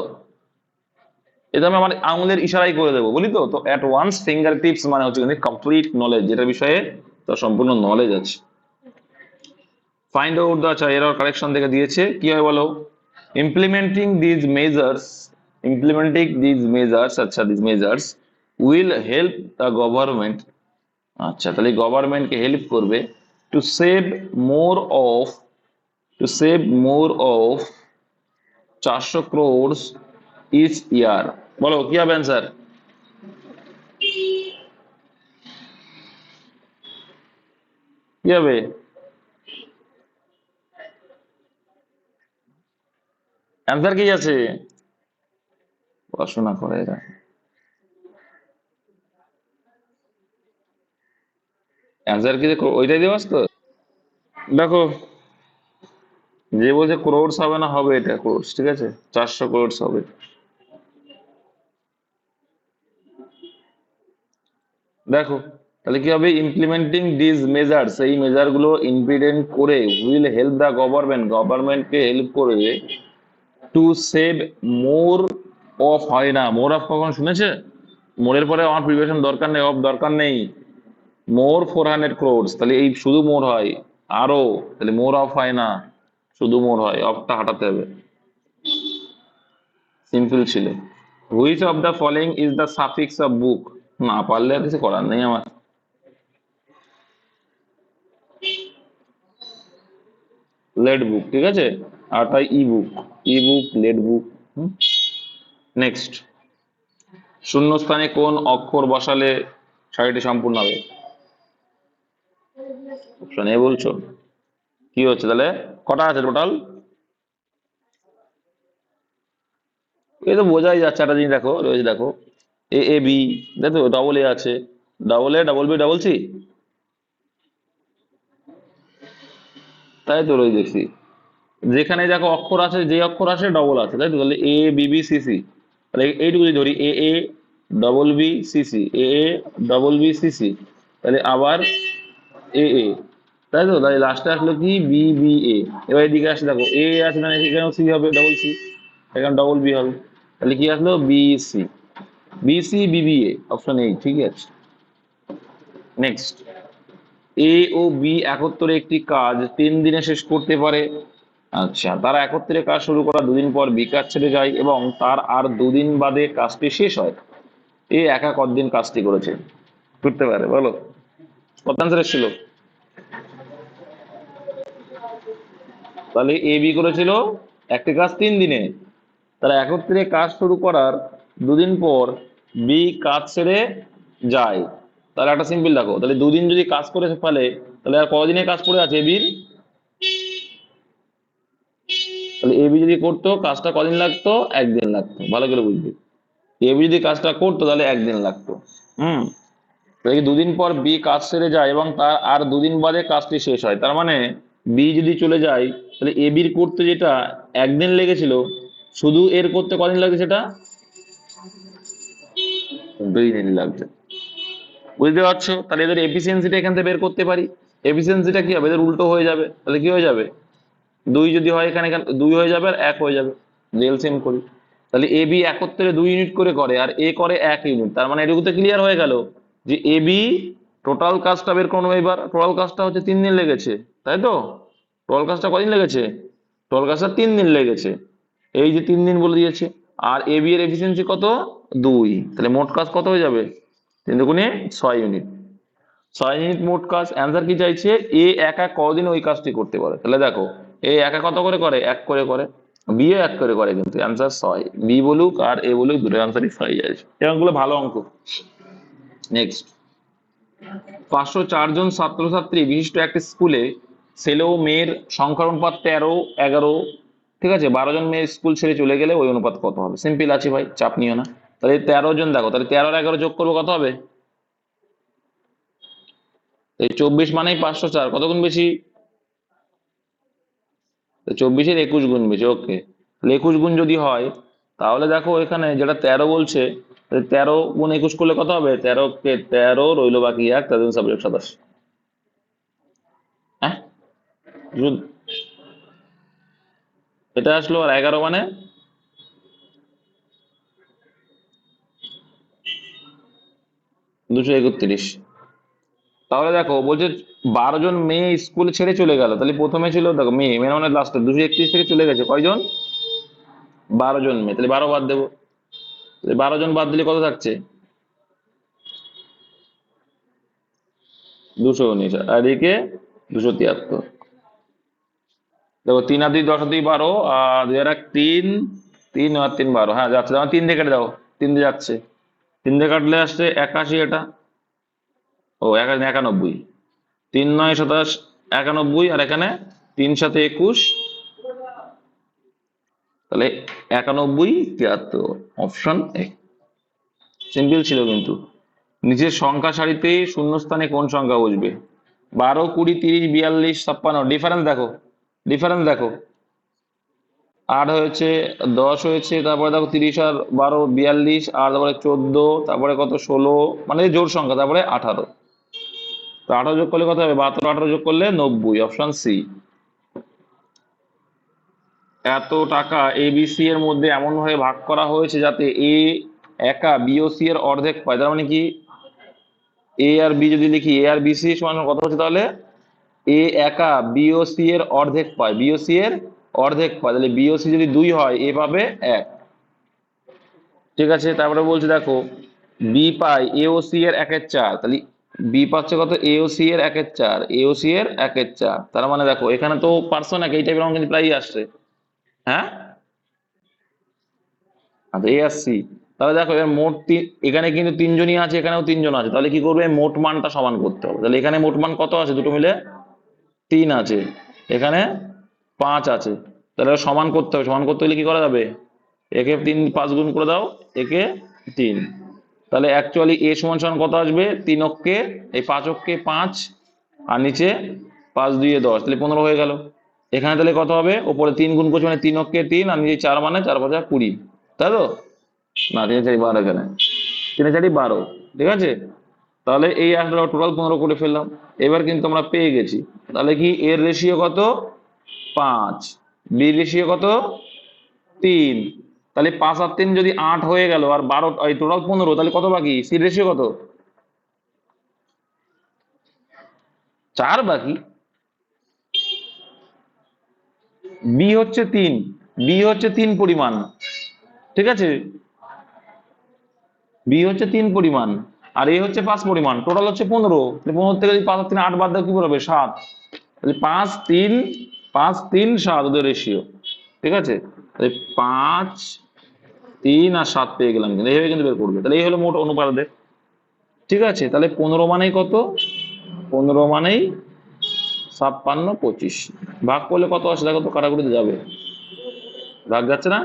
এটা আমি আমার আঙুলের ইশারাই করে দেবো বলি তো, তো অ্যাট ওয়ান্স ফিঙ্গার টিপস মানে হচ্ছে কমপ্লিট নলেজ, যেটা বিষয়ে তার সম্পূর্ণ নলেজ আছে। ফাইন্ড আউট দ্য, আচ্ছা এরর কারেকশন থেকে দিয়েছে, কি হয় বলো, implementing these measures, implementing these measures, আচ্ছা these measures will help the government, আচ্ছা তাহলে গভর্নমেন্টকে হেল্প করবে, to save more of, to save more of 400 crores each year, বলো কি হবে অ্যান্সার, কি হবে? অ্যান্সার কি আছে? পড়াশোনা করে এরা। অ্যান্সার কি ওইটাই দেওয়াস তো? দেখো, যে বলছে ক্রোডস হবে না, হবে, এটা ক্রোডস, ঠিক আছে, 400 ক্রোডস হবে। দেখো, তাহলে কি হবে? ইমপ্লিমেন্টিং দিস মেজার্স, এই মেজার গুলো ইমপ্লিমেন্ট করে উইল হেল্প দা গভর্নমেন্ট, গভর্নমেন্টকে হেল্প করবে টু সেভ মোর অফ, হয় না, মোর অফ কখন শুনেছে? মোরের পরে আমার প্রিপারেশন দরকার নেই, অফ দরকার নেই। মোর 400 ক্রোডস, তাহলে এই শুধু মোর হয়, আরো, তাহলে মোর অফ হয় না, শুধু মোর হয়, অফটা হাঁটাতে হবে। সিম্পল ছিল। Which of the following is the suffix of book? না পারলে আর কিছু করার নেই আমার। লেড বুক, ঠিক আছে, আর তাই ই বুক, ই বুক, লেড বুক। নেক্সট, শূন্যস্থানে কোন অক্ষর বসালে সারিটি সম্পূর্ণ হবে? অপশন এ বলছো? কি হচ্ছে তাহলে? কটা আছে টোটাল? এই তো বোঝাই যাচ্ছে, একটা জিনিস দেখো রয়েছে, দেখো এ এ বি, দেখো ডবল এ আছে, double A, double B, double C, তাই তো রয়েছে দেখছি। যেখানে দেখো অক্ষর আছে, যে অক্ষর আছে ডবল আছে, তাই তো, তাহলে A B B C C, তাহলে এইটুকু যদি ধরি A A double B C C, A A double B C C, তাহলে আবার এ এ, তাই তো, তাহলে লাস্টে আসলো কি বি বি এ। এবার এদিকে আসলে দেখো এ আছে, মানে এখানেও সি হবে, ডবল সি, এখানে ডবল বি হবে, তাহলে কি আসলো B C, B C B B A, option এই ঠিক আছে। নেক্সট, এ ও বি একত্রে একটি কাজ 3 দিনে শেষ করতে পারে। আচ্ছা, তারা একত্রে কাজ শুরু করা 2 দিন পর বি কাজ ছেড়ে যায় এবং তার আর 2 দিন বাদে কাজটি শেষ হয়। এ একা কতদিন কাজটি করেছে? করতে পারে বলো, কত আনসার এসেছিল? তাহলে এ বি করেছিল একটি কাজ 3 দিনে, তারা একত্রে কাজ শুরু করার 2 দিন পর বি কাজ ছেড়ে যায়। তাহলে একটা সিম্পল দেখো, তাহলে 2 দিন যদি কাজ করে ফেলে, তাহলে আর কদিনের কাজ পড়ে আছে এবির? তাহলে এবি যদি করতো কাজটা কদিন লাগতো? 1 দিন লাগতো, ভালো করে বুঝবি। এবি যদি কাজটা করতো তাহলে 1 দিন লাগতো। হুম, তাহলে কি 2 দিন পর বি কাজ সেরে যায় এবং তার আর 2 দিন বাদে কাজটি শেষ হয়, তার মানে বি যদি চলে যায়, তাহলে এবির করতে যেটা 1 দিন লেগেছিল, শুধু এর করতে কদিন লাগছে সেটা? 2 দিন লাগছে। বুঝতে পারছো? তাহলে এদের এফিসিয়েন্সিটা এখান থেকে বের করতে পারি। এফিসিয়েন্সিটা কি হবে? এদের উল্টো হয়ে যাবে, তাহলে কি হয়ে যাবে? 2 যদি হয় এখানে, এখানে 2 হয়ে যাবে আর 1 হয়ে যাবে, এলসিএম করি। তাহলে এ বি একত্রে 2 ইউনিট করে করে আর এ করে 1 ইউনিট, তার মানে এটুকুতে ক্লিয়ার হয়ে গেল যে এ বি টোটাল কাজটা বের করবো। এবার টোটাল কাজটা হচ্ছে 3 দিন লেগেছে, তাই তো? টোটাল কাজটা কদিন লেগেছে? টোটাল কাজটা 3 দিন লেগেছে, এই যে 3 দিন বলে দিয়েছে। আর এ বি এর এফিসিয়েন্সি কত? 2, তাহলে মোট কাজ কত হয়ে যাবে? 3 দুগুণে 6 ইউনিট। 6 ইউনিট মোট কাজ। অ্যান্সার কি চাইছে? এ একা কদিন ওই কাজটি করতে পারে। তাহলে দেখো, এ একা কত করে করে? 1 করে করে, বি ও 1 করে করে, কিন্তু অ্যান্সার 6। বি বলুক আর এ বলুক, দুটো অ্যান্সারই 6 আছে। এরকমগুলো ভালো অঙ্ক। নেক্সট, 504 জন ছাত্রছাত্রী বিশিষ্ট একটি স্কুলে ছেলে ও মেয়ের সংখ্যার অনুপাত 13, 11, ঠিক আছে, 12 জন মেয়ে স্কুল ছেড়ে চলে গেলে ওই অনুপাত কত হবে? সিম্পল আছে ভাই, চাপ নিও না। তাহলে 13 জন, দেখো তাহলে 13 আর 11 যোগ করবো, কত হবে? এই 24 মানেই 504, কত গুণ বেশি? 24-এর 21 গুণ বেশি, ওকে। তাহলে 21 গুণ যদি হয়, তাহলে দেখো এখানে যেটা 13 বলছে, 13 গুণ 21 করলে কত হবে? 13 কে 13 রইলো বাকি 1, 13 সাবজেক্ট 27। হ্যাঁ, এটা আসলো, আর 11 মানে 231। তাহলে দেখো বলছে 12 জন মেয়ে স্কুল ছেড়ে চলে গেল, তাহলে প্রথমে ছিল, দেখো মেয়ে, মেয়ে মানে লাস্টে 231 থেকে চলে গেছে কয়জন? 12 জন মেয়ে, তাহলে 12 বাদ দেবো, 12 জন বাদ দিলে কত থাকছে? 219, আর এদিকে 273। দেখো 3 আর 2 10 আর 2 12, আর 2 আর 1 3, 3 আর 3 12, হ্যাঁ যাচ্ছে, আমার 3 দিয়ে কেটে দাও, 3 দিয়ে যাচ্ছে, 3 দিয়ে কাটলে আসছে 81, এটা ও 91। 3 9 27 91, আর এখানে 3 7 21, তাহলে 91 73, অপশন এ। সিম্পল ছিল কিন্তু। নিচের সংখ্যা সারিতে শূন্যস্থানে কোন সংখ্যা বসবে? 12 20 30 42 56, ডিফারেন্স দেখো, ডিফারেন্স দেখো। 8 হয়েছে, 10 হয়েছে, তারপরে দেখো 30 আর 12 42, আর তারপরে 14, তারপরে কত 16, মানে জোড় সংখ্যা, তারপরে 18। তো 18 যোগ করলে কত হবে? 72, 18 যোগ করলে 90, অপশন সি। এত টাকা এবিসি এর মধ্যে এমন ভাবে ভাগ করা হয়েছে যাতে এ একা বিওসি এর অর্ধেক পায়। তার মানে কি, এ আর বি যদি লিখি, এ আর বিসি সমান কত হচ্ছে তাহলে? এ একা বিওসি এর অর্ধেক পায়, বিওসি এর অর্ধেক পায়, তাহলে বিওসি যদি 2 হয়, এ পাবে 1। ঠিক আছে, তারপরে বলছে দেখো, বি পাই এওসি এর 1/4, তাহলে বি পাচ্ছে কত? এওসি এর 1/4, এওসি এর 1/4। তার মানে দেখো এখানে তো পার্সন এক, এই টাইপের অঙ্ক কিন্তু প্রায়ই আসছে। হ্যাঁ, আচ্ছা, এ আর সি। তাহলে দেখো এবার মোট এখানে কিন্তু 3জনই আছে, এখানেও 3জন আছে, তাহলে কি করবে? মোট মানটা সমান করতে হবে। তাহলে এখানে মোট মান কত আছে? দুটো মিলে 3 আছে, এখানে 5 আছে, তাহলে সমান করতে হবে। সমান করতে হলে কি করা যাবে? একে 3 5 গুণ করে দাও, একে 3। তাহলে অ্যাকচুয়ালি এ সমান সমান কত আসবে? 3 অক্ষে, এই 5 অক্ষে 5, আর নিচে 5 2 10, তাহলে 15 হয়ে গেল। এখানে তাহলে কত হবে? ওপরে 3 গুণ করছে মানে 3 অক্ষে 3, আর নিচে 4, মানে 4 5 20, তাই তো? না, 3 4 12, এখানে 3 4 12, ঠিক আছে। তাহলে এই আসলে টোটাল 15 করে ফেললাম। এবার কিন্তু আমরা পেয়ে গেছি। তাহলে কি এর রেশিও কত? 5, বি রেশিও কত? 3। তাহলে 5 আর 3 যদি 8 হয়ে গেল, আর 12, এই টোটাল 15, তাহলে কত বাকি? সি রেশিও কত? 4 বাকি। বি হচ্ছে 3, বি হচ্ছে 3 পরিমাণ, ঠিক আছে। বি হচ্ছে 3 পরিমাণ, আর এ হচ্ছে 5 পরিমাণ, টোটাল হচ্ছে 15। 15 থেকে যদি 5 আর 3 8 বাদ দাও, কি হবে? 7। তাহলে 5 3 5 3 7 ওদের রেশিও, ঠিক আছে। তাহলে 5 3 আর 7 পেয়ে গেলাম, কিন্তু এইভাবে কিন্তু বের করবে। তাহলে এই হলো মোট অনুপাতদের, ঠিক আছে। তাহলে 15 মানেই কত? 15 মানেই 56 25। ভাগ করলে কত আসে দেখো তো, কাটাকুটিতে যাবে, ভাগ যাচ্ছে না।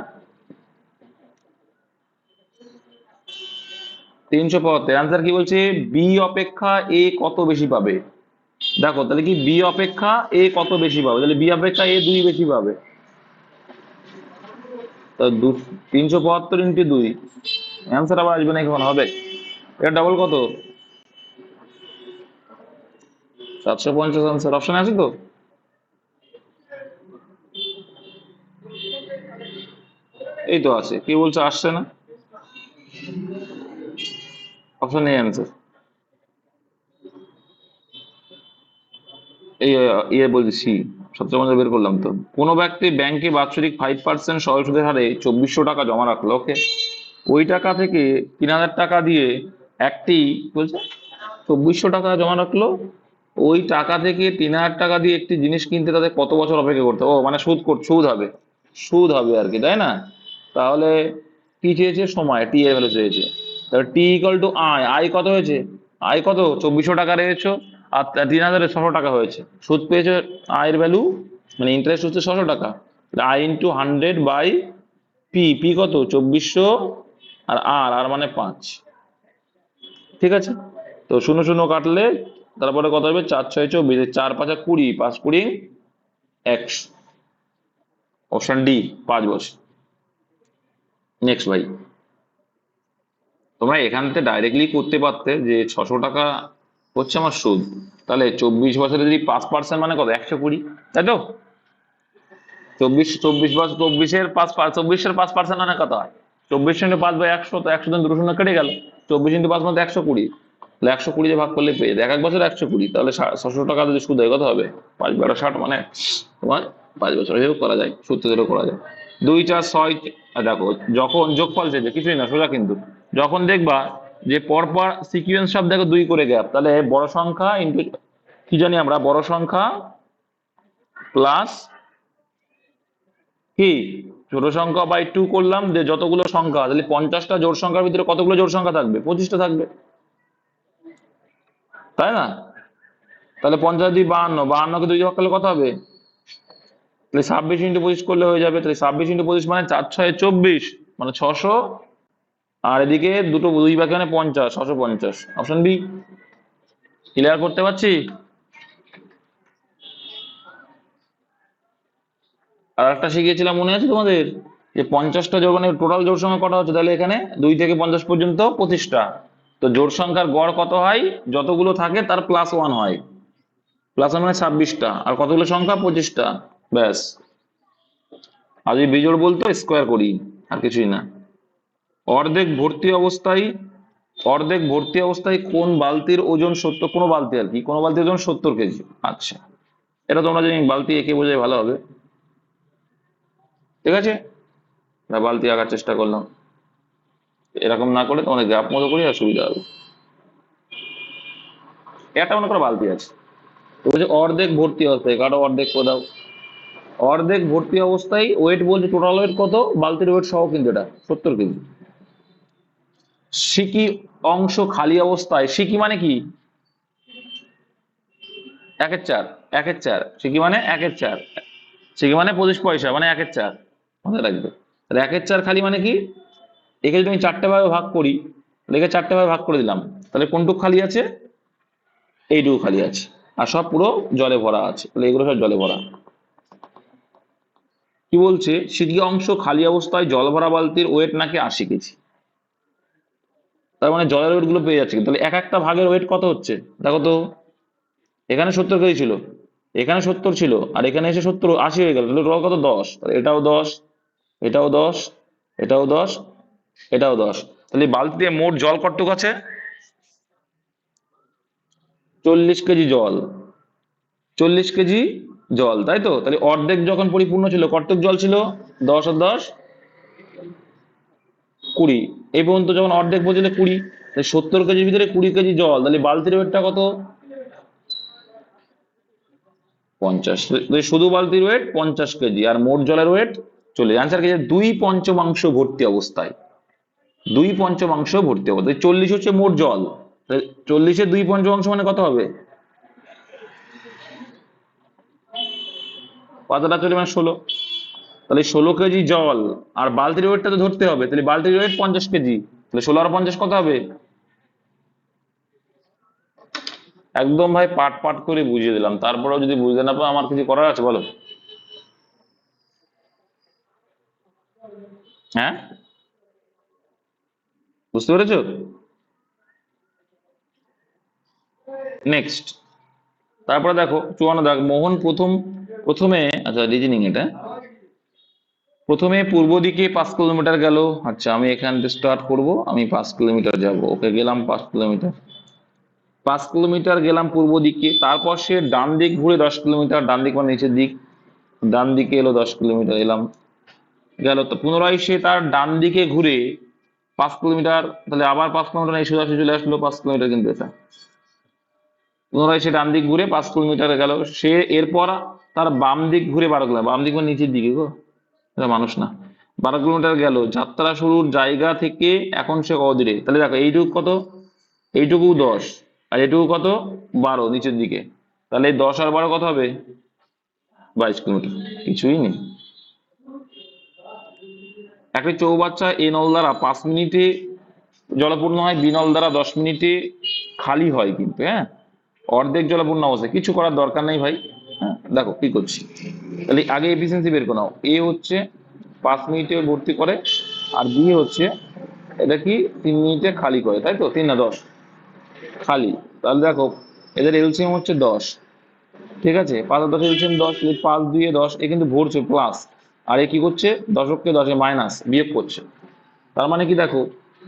375। আনসার কি বলছে? বি অপেক্ষা এ কত বেশি পাবে? দেখো তাহলে কি, বি অপেক্ষা এ কত বেশি পাবে? তাহলে বি অপেক্ষা এ 2 বেশি পাবে। তো 375 ইন্টু 2, অ্যান্সার আবার আসবে না, এখন হবে এটা ডাবল কত? 750। আনসার অপশন আছে তো? এই তো আছে, কি বলছে আসছে না? Option A answer. এই ইয়ে বলছি, 750 বের করলাম তো। কোনো ব্যক্তি ব্যাংকে বাৎসরিক 5% সরল সুদের হারে 2400 টাকা জমা রাখলো, ওকে। ওই টাকা থেকে 3000 টাকা দিয়ে একটি, বলছে 2400 টাকা জমা রাখলো, ওই টাকা থেকে 3000 টাকা দিয়ে একটি জিনিস কিনতে তাদের কত বছর অপেক্ষা করতে? ও মানে সুদ হবে, সুদ হবে আর কি, তাই না? তাহলে কি চেয়েছে? সময়, টি এর ভ্যালু চেয়েছে। তাহলে T equal to I, I কত হয়েছে? আই কত? 2400 টাকা রেখেছো, আর 3000 টাকা হয়েছে, সুদ পেয়েছো। আয়ের ভ্যালু মানে ইন্টারেস্ট হচ্ছে 600 টাকা। I into 100 by P, P কত? 2400, আর আর আর মানে 5, ঠিক আছে। তো 0 0 কাটলে তারপরে কত হবে? 4 6 24, 4 5 20, 5 20 100, অপশন ডি 5 বছর। নেক্সট ভাই, তোমরা এখান থেকে ডাইরেক্টলি করতে পারতে যে 600 টাকা হচ্ছে আমার সুদ, তাহলে 24 বছরে যদি 5% মানে কত? 120, তাই তো? 24 বছর, 24-এর 5% মানে কত হয়? 24 × 5/100, তো 100 দিন 2 শূন্য কেটে গেল। 24 × 5 মানে 120, তাহলে 120 দিয়ে ভাগ করলে পেয়ে যায়, এক বছর 120, তাহলে 600 টাকা যদি সুদ হয় কত হবে? 5 12 60, মানে তোমার 5 বছর। এভাবে করা যায়, সূত্র করা যায়। 2 4 6, দেখো যখন যোগফল চাইবে, কিছুই না, সোজা কিন্তু। যখন দেখবা যে পরপর সিকুয়েন্স সব দেখো 2 করে গ্যাপ, তাহলে বড় সংখ্যা ইন্টু, কি জানি আমরা, বড় সংখ্যা প্লাস কি, ছোট সংখ্যা বাই 2 করলাম, যে যতগুলো সংখ্যা, তাহলে 50টা জোড় সংখ্যার ভিতরে কতগুলো জোড় সংখ্যা থাকবে? 25টা থাকবে, তাই না? তাহলে 50 2 52, 52 কে 2 দিয়ে ভাগ করলে কত হবে? তাহলে 26 ইন্টু 25 করলে হয়ে যাবে। তাহলে 26 ইন্টু 25 মানে 4 6 24, মানে 600। আর এদিকে দুটো 2 বাকি মানে 50, 650। Option B. ক্লিয়ার করতে পারছি? আর একটা শিখিয়েছিলাম মনে আছে তোমাদের, যে 50টা জোড় মানে টোটাল জোড় সংখ্যা কটা হচ্ছে, তাহলে এখানে 2 থেকে 50 পর্যন্ত 25টা। তো জোড় সংখ্যার গড় কত হয়? যতগুলো থাকে তার +1 হয়। +1 মানে 26টা, আর কতগুলো সংখ্যা? 25টা। ব্যাস। আর যদি বিজোড় বলতো স্কোয়ার করি, আর কিছুই না। অর্ধেক ভর্তি অবস্থায়, অর্ধেক ভর্তি অবস্থায় কোন বালতির ওজন 70, কোনো বালতি আর কি, কোনো বালতির ওজন 70 কেজি। আচ্ছা, এটা তোমরা যদি বালতি এঁকে বোঝাই ভালো হবে। ঠিক আছে, বালতি আঁকার চেষ্টা করলাম, এরকম না করে তোমাদের গ্রাফ মতো করি, আর সুবিধা হবে। এটা মনে করো বালতি আছে, তো বলছে অর্ধেক ভর্তি অবস্থায়, কারো অর্ধেক করে দাও। অর্ধেক ভর্তি অবস্থায় ওয়েট বলছে, টোটাল ওয়েট কত? বালতির ওয়েট সহ কিন্তু এটা 70 কেজি। সিকি অংশ খালি অবস্থায়, সিকি মানে কি? 1/4, 1/4 সিকি মানে 1/4, সিকি মানে 25 পয়সা, মানে 1/4 মনে রাখবে। তাহলে 1/4 খালি মানে কি? একে যদি আমি 4টে ভাগে ভাগ করি, একে 4টে ভাগে ভাগ করে দিলাম, তাহলে কোনটুকু খালি আছে? এইটুকু খালি আছে, আর সব পুরো জলে ভরা আছে, তাহলে এগুলো সব জলে ভরা। কি বলছে? সিকি অংশ খালি অবস্থায় জল ভরা বালতির ওয়েট নাকি 80 কেজি। তার মানে জলের ওয়েট গুলো পেয়ে যাচ্ছে, তাহলে এক একটা ভাগের ওয়েট কত হচ্ছে দেখো তো। এখানে 70 কেজি ছিল, এখানে 70 ছিল, আর এখানে এসে 70 80 হয়ে গেল, তাহলে টোটাল কত? 10। এটাও 10, এটাও 10, এটাও 10, এটাও 10। তাহলে বালতিতে মোট জল কতটুকু আছে? 40 কেজি জল। 40 কেজি জল, তাই তো? তাহলে অর্ধেক যখন পরিপূর্ণ ছিল কতটুকু জল ছিল? 10 আর 10 20। এই পর্যন্ত যখন অর্ধেক পর্যন্ত 20, তাহলে 70 কেজির ভিতরে 20 কেজি জল, তাহলে বালতির ওয়েটটা কত? 50। শুধু বালতির ওয়েট 50 কেজি, আর মোট জলের ওয়েট 40। আনসার কি? 2/5 ভর্তি অবস্থায়, 2/5 ভর্তি অবস্থায় 40 হচ্ছে মোট জল। 40-এর 2/5 মানে কত হবে? পাতাটা 40 মানে 16। তাহলে 16 কেজি জল, আর বালতির ওয়েটটা তো ধরতে হবে, তাহলে বালতির ওয়েট 50 কেজি, তাহলে 16 আর 50 কত হবে? একদম ভাই পাট পাট করে বুঝিয়ে দিলাম, তারপরেও যদি বুঝতে না পারো আমার কিছু করার আছে বলো? হ্যাঁ, বুঝতে পেরেছো? নেক্সট, তারপরে দেখো 54 দাগ, মোহন প্রথমে, আচ্ছা রিজনিং এটা, প্রথমে পূর্ব দিকে 5 কিলোমিটার গেল। আচ্ছা, আমি এখান থেকে স্টার্ট করব, আমি 5 কিলোমিটার যাব। ওকে, গেলাম 5 কিলোমিটার। 5 কিলোমিটার গেলাম পূর্ব দিকে, তারপর সে ডান দিক ঘুরে 10 কিলোমিটার, ডান দিক মানে নিচের দিক, ডান দিকে এলো 10 কিলোমিটার, এলাম গেল। তো পুনরায় সে তার ডান দিকে ঘুরে 5 কিলোমিটার, তাহলে আবার 5 কিলোমিটার এই সোজা চলে আসলো 5 কিলোমিটার, কিন্তু এটা পুনরায় সে ডান দিক ঘুরে 5 কিলোমিটার গেল। সে এরপর তার বাম দিক ঘুরে 12 কিলোমিটার, বাম দিক মানে নিচের দিকে গো, এটা মানুষ না। 12 কিলোমিটার গেল। যাত্রা শুরুর জায়গা থেকে এখন সে অদূরে, তাহলে দেখো এইটুকু কত? এইটুকু 10, আর এটুকু কত? 12 নিচের দিকে, তাহলে 10 আর 12 কত হবে? 22 কিলোমিটার। কিছুই নেই। একটি চৌবাচ্চা এ নল দ্বারা 5 মিনিটে জলপূর্ণ হয়, বি নল দ্বারা 10 মিনিটে খালি হয়, কিন্তু হ্যাঁ, অর্ধেক জলপূর্ণ অবস্থায়। কিছু করার দরকার নেই ভাই। হ্যাঁ, দেখো কি করছি, তাহলে আগে এফিসিয়েন্সি বের করে নাও। এ হচ্ছে 5 মিনিটে ভর্তি করে, আর বি হচ্ছে এটা কি 3 মিনিটে খালি করে, তাই তো? 3 না 10 খালি। তাহলে দেখো এদের এলসিএম হচ্ছে 10। ঠিক আছে, 5 আর 10 এলসিএম 10, 5 2 10, এ কিন্তু ভরছে প্লাস, আর এ কি করছে? দশককে 10-এ মাইনাস, বিয়োগ করছে। তার মানে কি দেখো,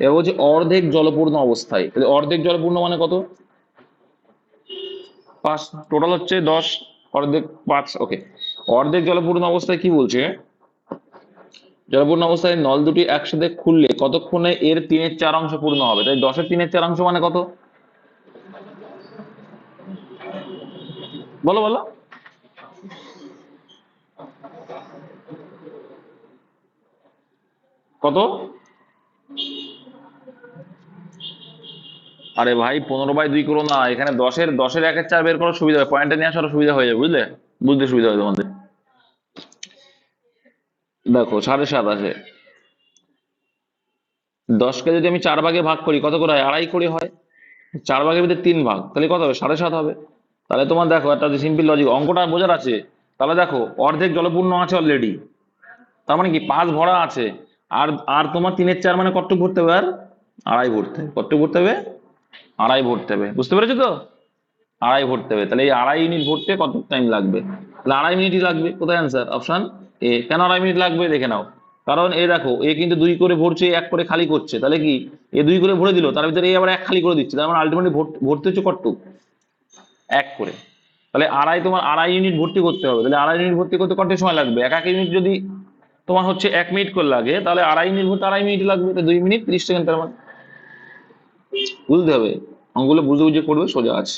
এ হচ্ছে অর্ধেক জলপূর্ণ অবস্থায়, তাহলে অর্ধেক জলপূর্ণ মানে কত? 5, টোটাল হচ্ছে 10, অর্ধেক 5। ওকে, অর্ধেক জলপূর্ণ অবস্থায় কি বলছে? জলপূর্ণ অবস্থায় নল দুটি একসাথে খুললে কতক্ষণে এর 3/4 পূর্ণ হবে? তাই 10-এর 3/4 মানে কত? বলো বলো। কত? আরে ভাই 15/2 করো না, এখানে 10-এর 1/4 বের করার সুবিধা হবে, পয়েন্টে নিয়ে আসার সুবিধা হয়ে যাবে, বুঝলে? বুঝতে সুবিধা হবে তোমাদের। দেখো 7.5 আছে, 10কে যদি আমি 4 ভাগে ভাগ করি কত করে হয়? 2.5 করে হয়। 4 ভাগের ভিতরে 3 ভাগ, তাহলে কত হবে? 7.5 হবে। তাহলে তোমার দেখো একটা সিম্পল লজিক, অঙ্কটা বোঝার আছে। তাহলে দেখো অর্ধেক জলপূর্ণ আছে অলরেডি, তার মানে কি 5 ভরা আছে। আর আর তোমার 3/4 মানে কতটুকু ভরতে হবে? আর 2.5 ভরতে হবে। কতটুকু ভরতে হবে? 2.5 ভরতে হবে, বুঝতে পেরেছো তো? 2.5 ভরতে হবে, তাহলে এই 2.5 ইউনিট ভরতে কত টাইম লাগবে? তাহলে 2.5 মিনিটই লাগবে। কোথায় অ্যান্সার? Option A. কেন 2.5 মিনিট লাগবে দেখে নাও। কারণ এ দেখো এ কিন্তু 2 করে ভরছে, 1 করে খালি করছে, তাহলে কি এ 2 করে ভরে দিল, তার ভিতরে এ আবার 1 খালি করে দিচ্ছে, তার মানে আলটিমেটলি ভর্তি হচ্ছে কতটুকু? 1 করে। তাহলে তোমার 2.5 ইউনিট ভর্তি করতে হবে, তাহলে 2.5 ইউনিট ভর্তি করতে কত সময় লাগবে? এক এক ইউনিট যদি তোমার হচ্ছে 1 মিনিট করে লাগে, তাহলে 2.5 ইউনিট ভর্তি 2.5 মিনিট লাগবে, তো 2 মিনিট 30 সেকেন্ড। তার মানে বুঝতে হবে, অঙ্কগুলো বুঝে বুঝে করবে, সোজা আছে।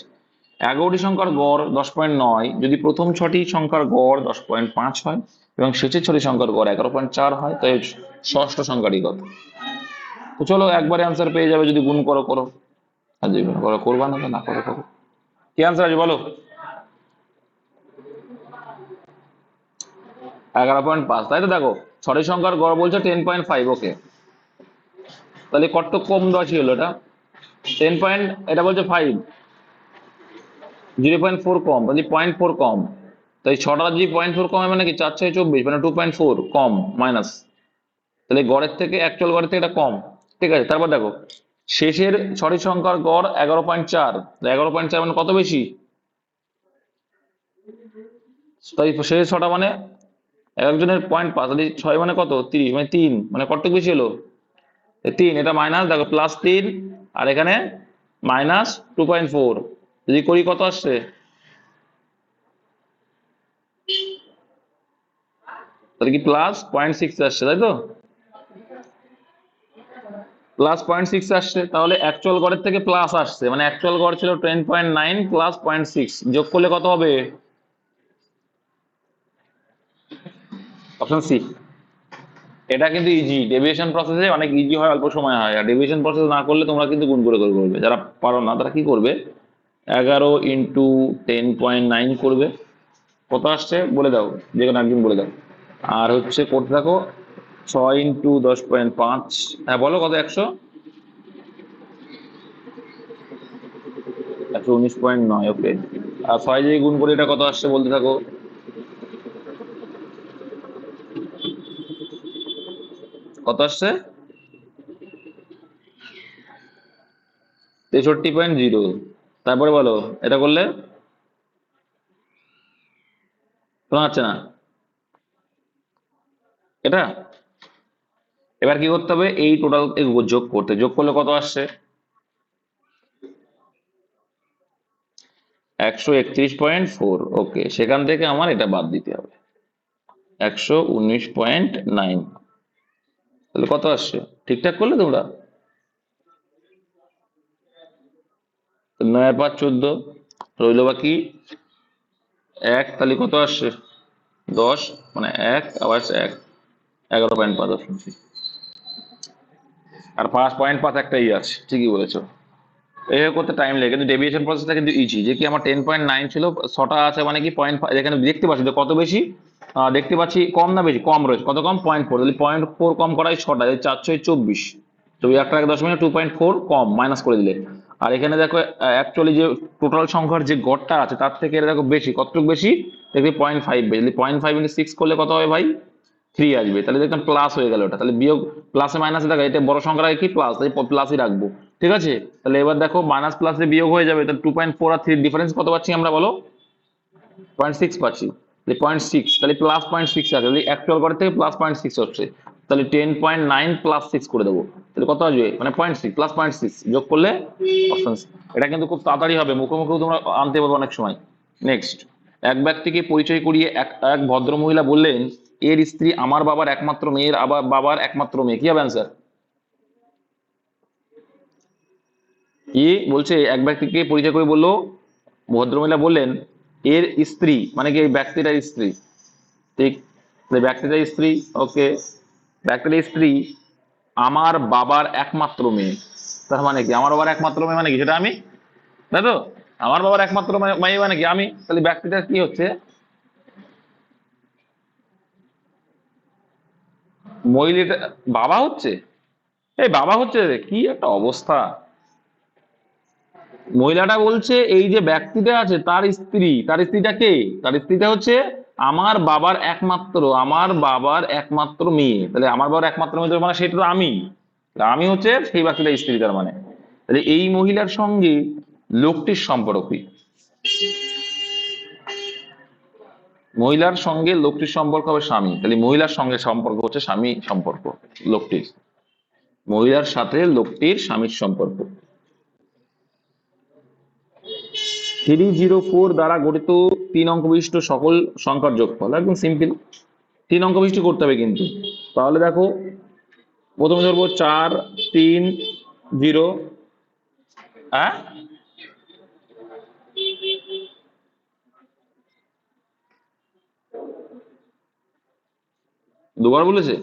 11টি সংখ্যার গড় 10.9, যদি প্রথম 6টি সংখ্যার গড় 10.5 হয় এবং শেষের 6টি সংখ্যার গড় 11.4 হয়, তাই ষষ্ঠ সংখ্যাটি কত? তো চলো একবারে অ্যান্সার পেয়ে যাবে, যদি গুণ করো করো, আর যদি গুণ করো করবা, না তো না করো করো। কি অ্যান্সার আছে বলো? 11.5, তাই তো? দেখো 6টি সংখ্যার গড় বলছে 10.5, ওকে, তাহলে কত কম দেওয়া ছিল এটা? 10 পয়েন্ট, এটা বলছে 5, 0.4 কম, তাহলে 0.4 কম। তাই 6টা যদি 0.4 কম হয় মানে কি 4×6 = 24, মানে 2.4 কম মাইনাস, তাহলে গড়ের থেকে অ্যাকচুয়াল গড়ের থেকে এটা কম। ঠিক আছে, তারপর দেখো শেষের 6টি সংখ্যার গড় 11.4, 11.4 মানে কত বেশি? তাই শেষের 6টা মানে একজনের 0.5, তাহলে 6 মানে কত? 30, মানে 3, মানে কতটুকু বেশি হলো? 3, এটা মাইনাস, দেখো +3, আর এখানে -2.4, যদি করি কত আসছে? তাহলে কি +0.6 আসছে, তাই তো? +0.6 আসছে, তাহলে অ্যাকচুয়াল গড়ের থেকে প্লাস আসছে, মানে অ্যাকচুয়াল গড় ছিল 10.9 প্লাস 0.6, যোগ করলে কত হবে? Option C. এটা কিন্তু ইজি, ডেভিয়েশন প্রসেসে অনেক ইজি হয়, অল্প সময় হয়। আর ডেভিয়েশন প্রসেস না করলে তোমরা কিন্তু গুণ করে করে করবে, যারা পারো না তারা কি করবে? 11 × 10.9 করবে, কত আসছে বলে দাও, যে কোনো একদিন বলে দাও। আর হচ্ছে করতে থাকো 6 × 10.5, হ্যাঁ বলো কত? 119.9, ওকে। আর 6 দিয়ে গুণ করে এটা কত আসছে বলতে থাকো। কত আসছে? 63.0। তারপরে বলো এটা করলে, শোনা যাচ্ছে না এটা। এবার কি করতে হবে? এই টোটাল যোগ করতে, যোগ করলে কত আসছে? 131.4, ওকে। সেখান থেকে আমার এটা বাদ দিতে হবে, 119.9, তাহলে কত আসছে? ঠিকঠাক করলে তোমরা? 9 আর 5 14, রইল বাকি 1, তাহলে কত আসছে? 10, মানে 1 আবার 1, 11.5 অপশন সি। আর 5.5 একটাই আছে, ঠিকই বলেছো। এইভাবে করতে টাইম লাগে, কিন্তু ডেভিয়েশন প্রসেসটা কিন্তু ইজি। যে কি আমার 10.9 ছিল, 6টা আছে মানে কি 0.5, এখানে দেখতে পাচ্ছি তো কত বেশি? দেখতে পাচ্ছি কম না বেশি? কম রয়েছে। কত কম? 0.4, তাহলে 0.4 কম করাই 6টা, 4×6 = 24, তো 1 দশমিক 2.4 কম মাইনাস করে দিলে। আর এখানে দেখো অ্যাকচুয়ালি যে টোটাল সংখ্যার যে গড়টা আছে তার থেকে এটা দেখো বেশি, কতটুকু বেশি? দেখবি 0.5 বেশি, 0.5 × 6 করলে কত হবে ভাই? 3 আসবে, তাহলে দেখলাম প্লাস হয়ে গেল ওটা, তাহলে বিয়োগ প্লাসে মাইনাসে দেখো, এটা বড় সংখ্যা কি প্লাস, তাই প্লাসই রাখবো। ঠিক আছে, তাহলে এবার দেখো মাইনাস প্লাসে বিয়োগ হয়ে যাবে, তাহলে 2.4 আর 3 ডিফারেন্স কত পাচ্ছি আমরা বলো? 0.6 পাচ্ছি, 0.6, তাহলে +0.6 আছে, তাহলে অ্যাকচুয়াল গড় থেকে +0.6 হচ্ছে, তাহলে 10.9 + 6 করে দেবো, তাহলে কত আসবে? মানে 0.6 +0.6 যোগ করলে অপশন। এটা কিন্তু খুব তাড়াতাড়ি হবে, মুখোমুখিও তোমরা আনতে পারবে অনেক সময়। নেক্সট, এক ব্যক্তিকে পরিচয় করিয়ে এক এক ভদ্রমহিলা বললেন, এর স্ত্রী আমার বাবার একমাত্র মেয়ের আবার বাবার একমাত্র মেয়ে, কি হবে অ্যান্সার? কি বলছে? এক ব্যক্তিকে পরিচয় করে বললো, ভদ্রমহিলা বললেন এর স্ত্রী, মানে কি এই ব্যক্তিটার স্ত্রী, ঠিক? ব্যক্তিটার স্ত্রী, ওকে, ব্যক্তিটার স্ত্রী আমার বাবার একমাত্র মেয়ে। তার মানে কি আমার বাবার একমাত্র মেয়ে মানে কি, সেটা আমি, তাই তো? আমার বাবার একমাত্র মেয়ে মানে কি আমি, তাহলে ব্যক্তিটা কি হচ্ছে, মহিলাটা বাবা হচ্ছে। এই বাবা হচ্ছে রে, কি একটা অবস্থা। মহিলাটা বলছে এই যে ব্যক্তিটা আছে তার স্ত্রী, তার স্ত্রীটা কে, তার স্ত্রীটা হচ্ছে আমার বাবার একমাত্র মেয়ে, তাহলে আমার বাবার একমাত্র মেয়ে তো মানে সেটা তো আমি, তা আমি হচ্ছে সেই ব্যক্তিটা স্ত্রী, তার মানে তাহলে এই মহিলার সঙ্গে লোকটির সম্পর্ক কি, মহিলার সঙ্গে লোকটির সম্পর্ক হবে স্বামী, তাহলে মহিলার সঙ্গে সম্পর্ক হচ্ছে স্বামী সম্পর্ক লোকটির, মহিলার সাথে লোকটির স্বামীর সম্পর্ক। 304 দ্বারা গঠিত 3 অঙ্ক বিশিষ্ট সকল সংখ্যার যোগফল, একদম সিম্পল। 3 অঙ্ক বিশিষ্ট করতে হবে কিন্তু, তাহলে দেখো প্রথমে ধরবো 4 3 0। হ্যাঁ, দুবার বলেছে।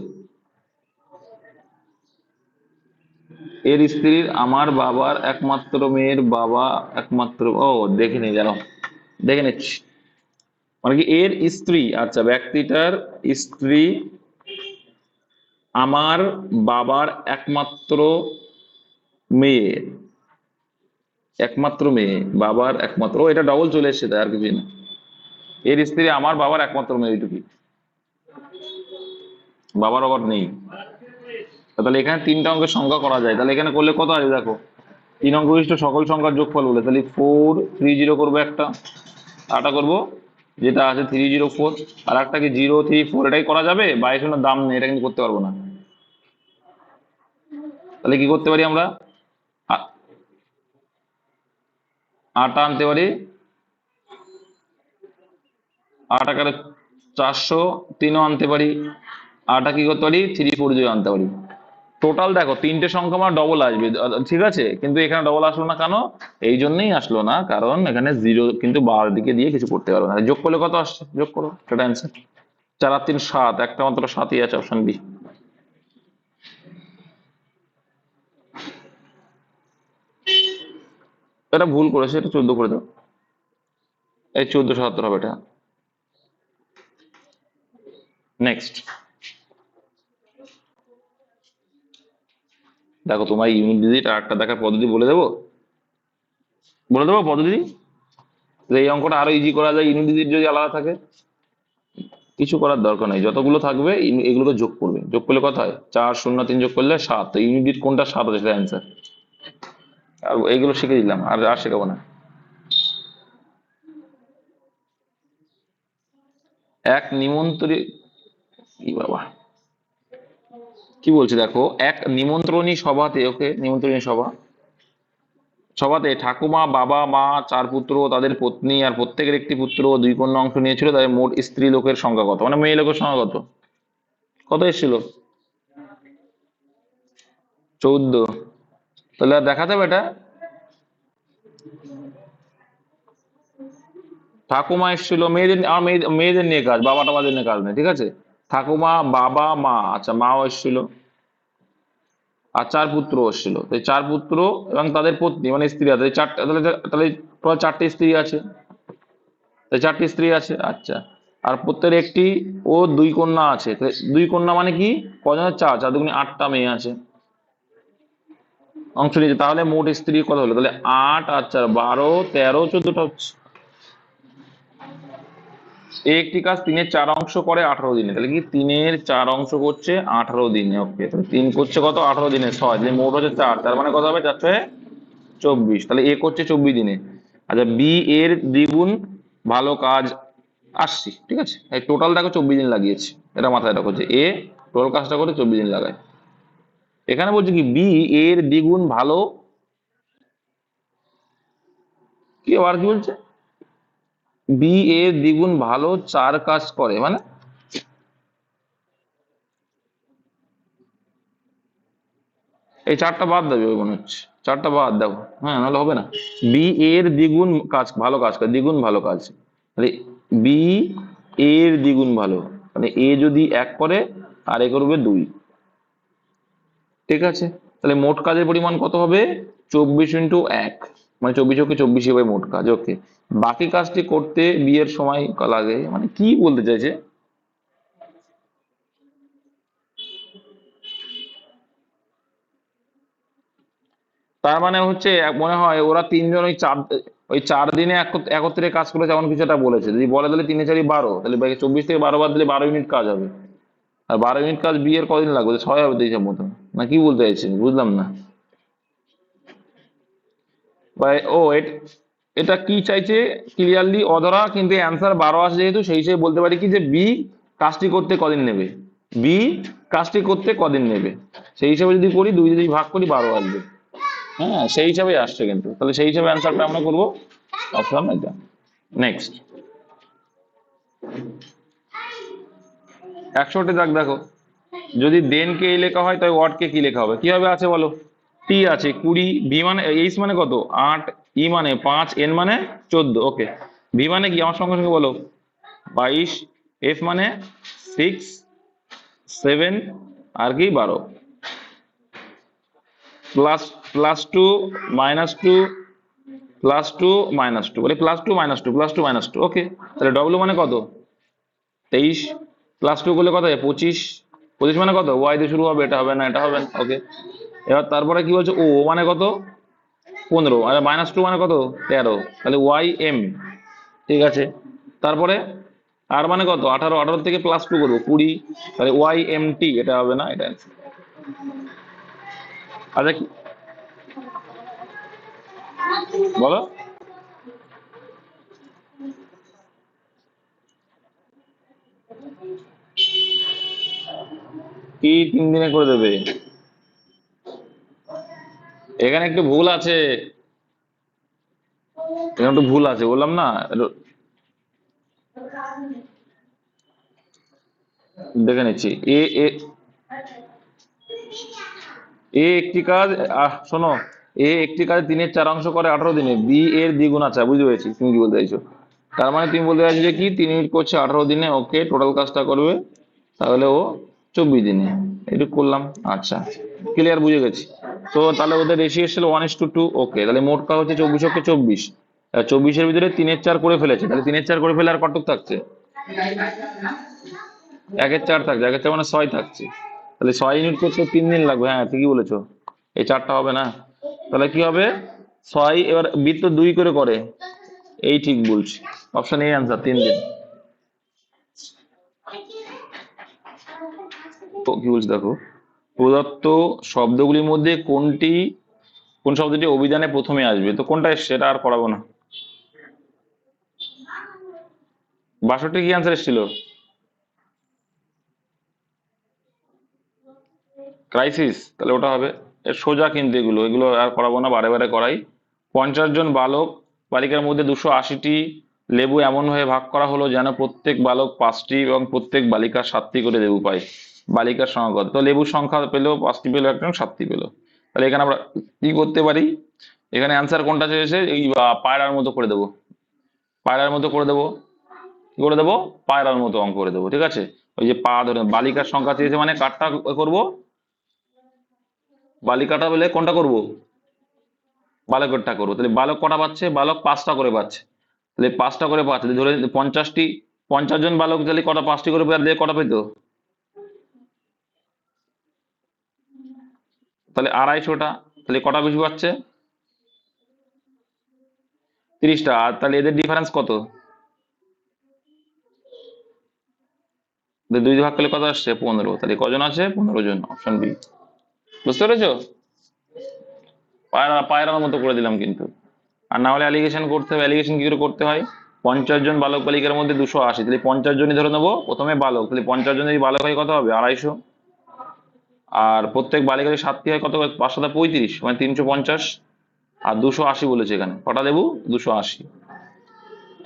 এর স্ত্রীর আমার বাবার একমাত্র মেয়ের বাবা একমাত্র, ও দেখে নি জানো, দেখে নিচ্ছি। মানে কি এর স্ত্রী, আচ্ছা ব্যক্তিটার স্ত্রী আমার বাবার একমাত্র মেয়ে, একমাত্র মেয়ে বাবার একমাত্র, ও এটা ডবল চলে এসেছে তাই আর কিছু না। এর স্ত্রী আমার বাবার একমাত্র মেয়ে, ওইটুকুই, বাবার আবার নেই। তাহলে এখানে 3টা অঙ্কের সংখ্যা করা যায়, তাহলে এখানে করলে কত আছে দেখো, 3 অঙ্ক বিশিষ্ট সকল সংখ্যার যোগফল বলে, তাহলে 4 3 0 করবো একটা, আটা করবো যেটা আছে 304, আর একটা কি 0 3 4, এটাই করা যাবে, 22 দাম নেই, এটা কিন্তু করতে পারবো না। তাহলে কি করতে পারি আমরা, আটা আনতে পারি, 8 আকারে 403ও আনতে পারি, আটা কি করতে পারি 3 4 0 আনতে পারি। টোটাল দেখো 3টে সংখ্যা আমার ডবল আসবে, ঠিক আছে, কিন্তু এখানে ডবল আসলো না কেন, এই জন্যই আসলো না কারণ এখানে 0 কিন্তু বার দিকে দিয়ে কিছু করতে পারবো না। যোগ করলে কত আসছে, যোগ করো, সেটা অ্যান্সার। 4 আর 3 7, একটা মাত্র 7ই আছে, অপশন বি। এটা ভুল করেছে, এটা 14 করে দাও, এই 1477 হবে এটা। নেক্সট দেখো তোমার ইউনিট ডিজিট আর একটা দেখার পদ্ধতি বলে দেবো, বলে দেবো পদ্ধতি, এই অঙ্কটা আরো ইজি করা যায় ইউনিট ডিজিট যদি আলাদা থাকে। কিছু করার দরকার নেই, যতগুলো থাকবে এগুলোকে যোগ করবে, যোগ করলে কত হয়, 4 0 3 যোগ করলে 7, তো ইউনিট কোনটা 7 আছে সেটা অ্যান্সার। আর এইগুলো শিখে দিলাম, আর আর শেখাবো না। এক নিমন্ত্রী, কি বাবা কি বলছে দেখো, এক নিমন্ত্রণী সভাতে, ওকে নিমন্ত্রণী সভাতে ঠাকুমা বাবা মা 4 পুত্র তাদের পত্নী আর প্রত্যেকের একটি পুত্র ও 2 কন্যা অংশ নিয়েছিল, তাদের মোট স্ত্রী লোকের সংখ্যা কত, মানে মেয়ে লোকের সংখ্যা কত, কত এসেছিল, 14। তাহলে আর দেখা যাবে এটা, ঠাকুমা এসেছিল, মেয়েদের আর মেয়েদের নিয়ে কাজ, বাবা টাবাদের নিয়ে কাজ নেই, ঠিক আছে। ঠাকুমা বাবা মা, আচ্ছা মাও এসেছিল, আর 4 পুত্র এসেছিল, তো 4 পুত্র এবং তাদের পত্নী মানে স্ত্রী আছে, চারটে, তাহলে তাহলে টোটাল 4টে স্ত্রী আছে, তাই 4টে স্ত্রী আছে, আচ্ছা। আর প্রত্যেকের একটি ও 2 কন্যা আছে, 2 কন্যা মানে কি, কজন, 4, 4 দুগুণে 8টা মেয়ে আছে অংশ নিয়েছে, তাহলে মোট স্ত্রী কত হলো, তাহলে 8 আর 4 12 13 14টা হচ্ছে। একটি কাজ 3-এর 4 অংশ করে 18 দিনে, তাহলে কি 3-এর 4 অংশ করছে 18 দিনে, ওকে, তাহলে 3 করছে কত 18 দিনে 6, তাহলে মোট হচ্ছে 4, তার মানে কত হবে 4 × 6 = 24, তাহলে এ করছে 24 দিনে। আচ্ছা বি এর দ্বিগুণ ভালো কাজ আসছি, ঠিক আছে, এই টোটাল দেখো 24 দিন লাগিয়েছে, এটা মাথায় রাখো যে এ টোটাল কাজটা করতে 24 দিন লাগায়। এখানে বলছে কি বি এর দ্বিগুণ ভালো, কি আবার কি বলছে, বি এর দ্বিগুণ ভালো 4 কাজ করে, মানে এই 4টা বাদ দেবে মনে হচ্ছে, 4টা বাদ দেখো, হ্যাঁ নাহলে হবে না। বি এর দ্বিগুণ কাজ ভালো কাজ করে, দ্বিগুণ ভালো কাজ, মানে বি এর দ্বিগুণ ভালো, মানে এ যদি 1 করে আর এ করবে 2, ঠিক আছে। তাহলে মোট কাজের পরিমাণ কত হবে? 24x1, মানে 24 হবে মোট কাজ। ওকে, বাকি কাজটি করতে বি এর সময় লাগে, মানে কি বলতে চাইছে? তার মানে হচ্ছে মনে হয় ওরা তিনজন ওই 4 দিনে একত্রে কাজ করেছে এমন কিছু একটা বলেছে। যদি বলে তাহলে 3 4 12, তাহলে 24 থেকে 12 বাদ দিলে 12 ইউনিট কাজ হবে। আর 12 ইউনিট কাজ বি এর কদিন লাগবে? 6 হবে তো হিসাব মতো, না কি বলতে চাইছে বুঝলাম না। এটা কি চাইছে ক্লিয়ারলি অধরা, কিন্তু অ্যান্সার 12 আসে যেহেতু, সেই হিসেবে বলতে পারি কি যে বি কাজটি করতে কদিন নেবে, বি কাজটি করতে কদিন নেবে, সেই হিসাবে যদি করি 2 যদি ভাগ করি 12 আসবে। হ্যাঁ, সেই হিসাবে আসছে কিন্তু, তাহলে সেই হিসাবে অ্যান্সারটা আমরা করবো অপশন এটা। নেক্সট 61 দাগ দেখো, যদি দেন কে লেখা হয় তাই ওয়াট কে কি লেখা হবে? কিভাবে আছে বলো? টি আছে 20, ভি মানে এইচ মানে কত 8, ই মানে 5, এন মানে 14। ওকে, ভি মানে কি আমার সঙ্গে সঙ্গে বলো? 22, এফ মানে 6, 7 আর কি 12, ++2 -2 +2 -2, বলে +2 -2 +2 -2। ওকে, তাহলে ডব্লিউ মানে কত? 23, +2 করলে কত হয়? 25, 25 মানে কত? ওয়াই দিয়ে শুরু হবে, এটা হবে না, এটা হবে না। ওকে, এবার তারপরে কি বলছে? ও মানে কত? 15, আর -2 মানে কত? 13, তাহলে ওয়াই এম। ঠিক আছে, তারপরে আর মানে কত? 18, 18 থেকে +2 করবো 20, তাহলে ওয়াই এম টি, এটা হবে না, এটা answer। আচ্ছা বলো, কি 3 দিনে করে দেবে? এখানে একটু ভুল আছে, এখানে একটু ভুল আছে, বললাম না। দেখে নিচ্ছি। এ এ এ একটি কাজ, শোনো, এ একটি কাজ 3/4 করে 18 দিনে, বি এর দ্বিগুণ আছে, বুঝতে পেরেছি তুমি কি বলতে চাইছো। তার মানে তুমি বলতে চাইছো যে কি 3 ইউনিট করছে 18 দিনে, ওকে, টোটাল কাজটা করবে তাহলে ও 24 দিনে। এটা করলাম, আচ্ছা ক্লিয়ার, বুঝে গেছি। তো তাহলে ওদের রেশিও ছিল 1:2। ওকে, তাহলে মোট কাজ হচ্ছে 24 24, 24-এর ভিতরে 3/4 করে ফেলেছে, তাহলে 3/4 করে ফেলে আর কতটুক থাকছে? 1/4 থাকছে, 1/4 মানে 6 থাকছে। তাহলে 6 ইউনিট করতে 3 দিন লাগবে, হ্যাঁ ঠিকই বলেছো। এই 4টা হবে না, তাহলে কি হবে? 6, এবার বৃত্ত 2 করে করে, এই ঠিক বলছি, অপশন এ আনসার 3 দিন। তো কি বলছি দেখো, প্রদত্ত শব্দগুলির মধ্যে কোন শব্দটি অভিধানে প্রথমে আসবে? তো কোনটা এসছে, এটা আর করাবো না। 62 কি আনসার এসেছিল? ক্রাইসিস, তাহলে ওটা হবে। এর সোজা কিন্তু এগুলো এগুলো আর করাবো না, বারে বারে করাই। 50 জন বালক বালিকার মধ্যে 280টি লেবু এমনভাবে ভাগ করা হলো যেন প্রত্যেক বালক 5টি এবং প্রত্যেক বালিকা 7টি করে লেবু পায়। বালিকার সংখ্যা কত? তো লেবুর সংখ্যা পেলো 5টি, পেলো একজন, 7টি পেলো। তাহলে এখানে আমরা কি করতে পারি? এখানে অ্যান্সার কোনটা চেয়েছে? এই পায়রার মতো করে দেবো, পায়রার মতো করে দেবো। কি করে দেবো? পায়রার মতো অঙ্ক করে দেবো। ঠিক আছে, ওই যে পা ধরে বালিকার সংখ্যা চেয়েছে মানে কারটা করবো? বালিকাটা বলে কোনটা করব? বালকেরটা করবো। তাহলে বালক কটা পাচ্ছে? বালক 5টা করে পাচ্ছে, তাহলে 5টা করে পাচ্ছে, ধরে 50টি, 50 জন বালক তাহলে কটা? 5টি করে পেয়ার দিয়ে কটা পেতো? তাহলে 250টা, তাহলে কটা বেশি পাচ্ছে? 30টা। আর তাহলে এদের ডিফারেন্স কত? 2 দিয়ে ভাগ করলে কত আসছে? 15। তাহলে কজন আছে? 15 জন, অপশন বি। বুঝতে পেরেছো? পায়রার মতো করে দিলাম কিন্তু। আর না হলে অ্যালিগেশন করতে হবে। অ্যালিগেশন কি করে করতে হয়? 50 জন বালক বালিকার মধ্যে 280, তাহলে 50 জনই ধরে নেবো প্রথমে বালক, তাহলে 50 জন যদি বালক হয় কত হবে? 250। আর প্রত্যেক বালিকা যদি 7টি হয় কত? 5 7 35, মানে 350। আর 280 বলেছে এখানে, কটা দেবো? 280।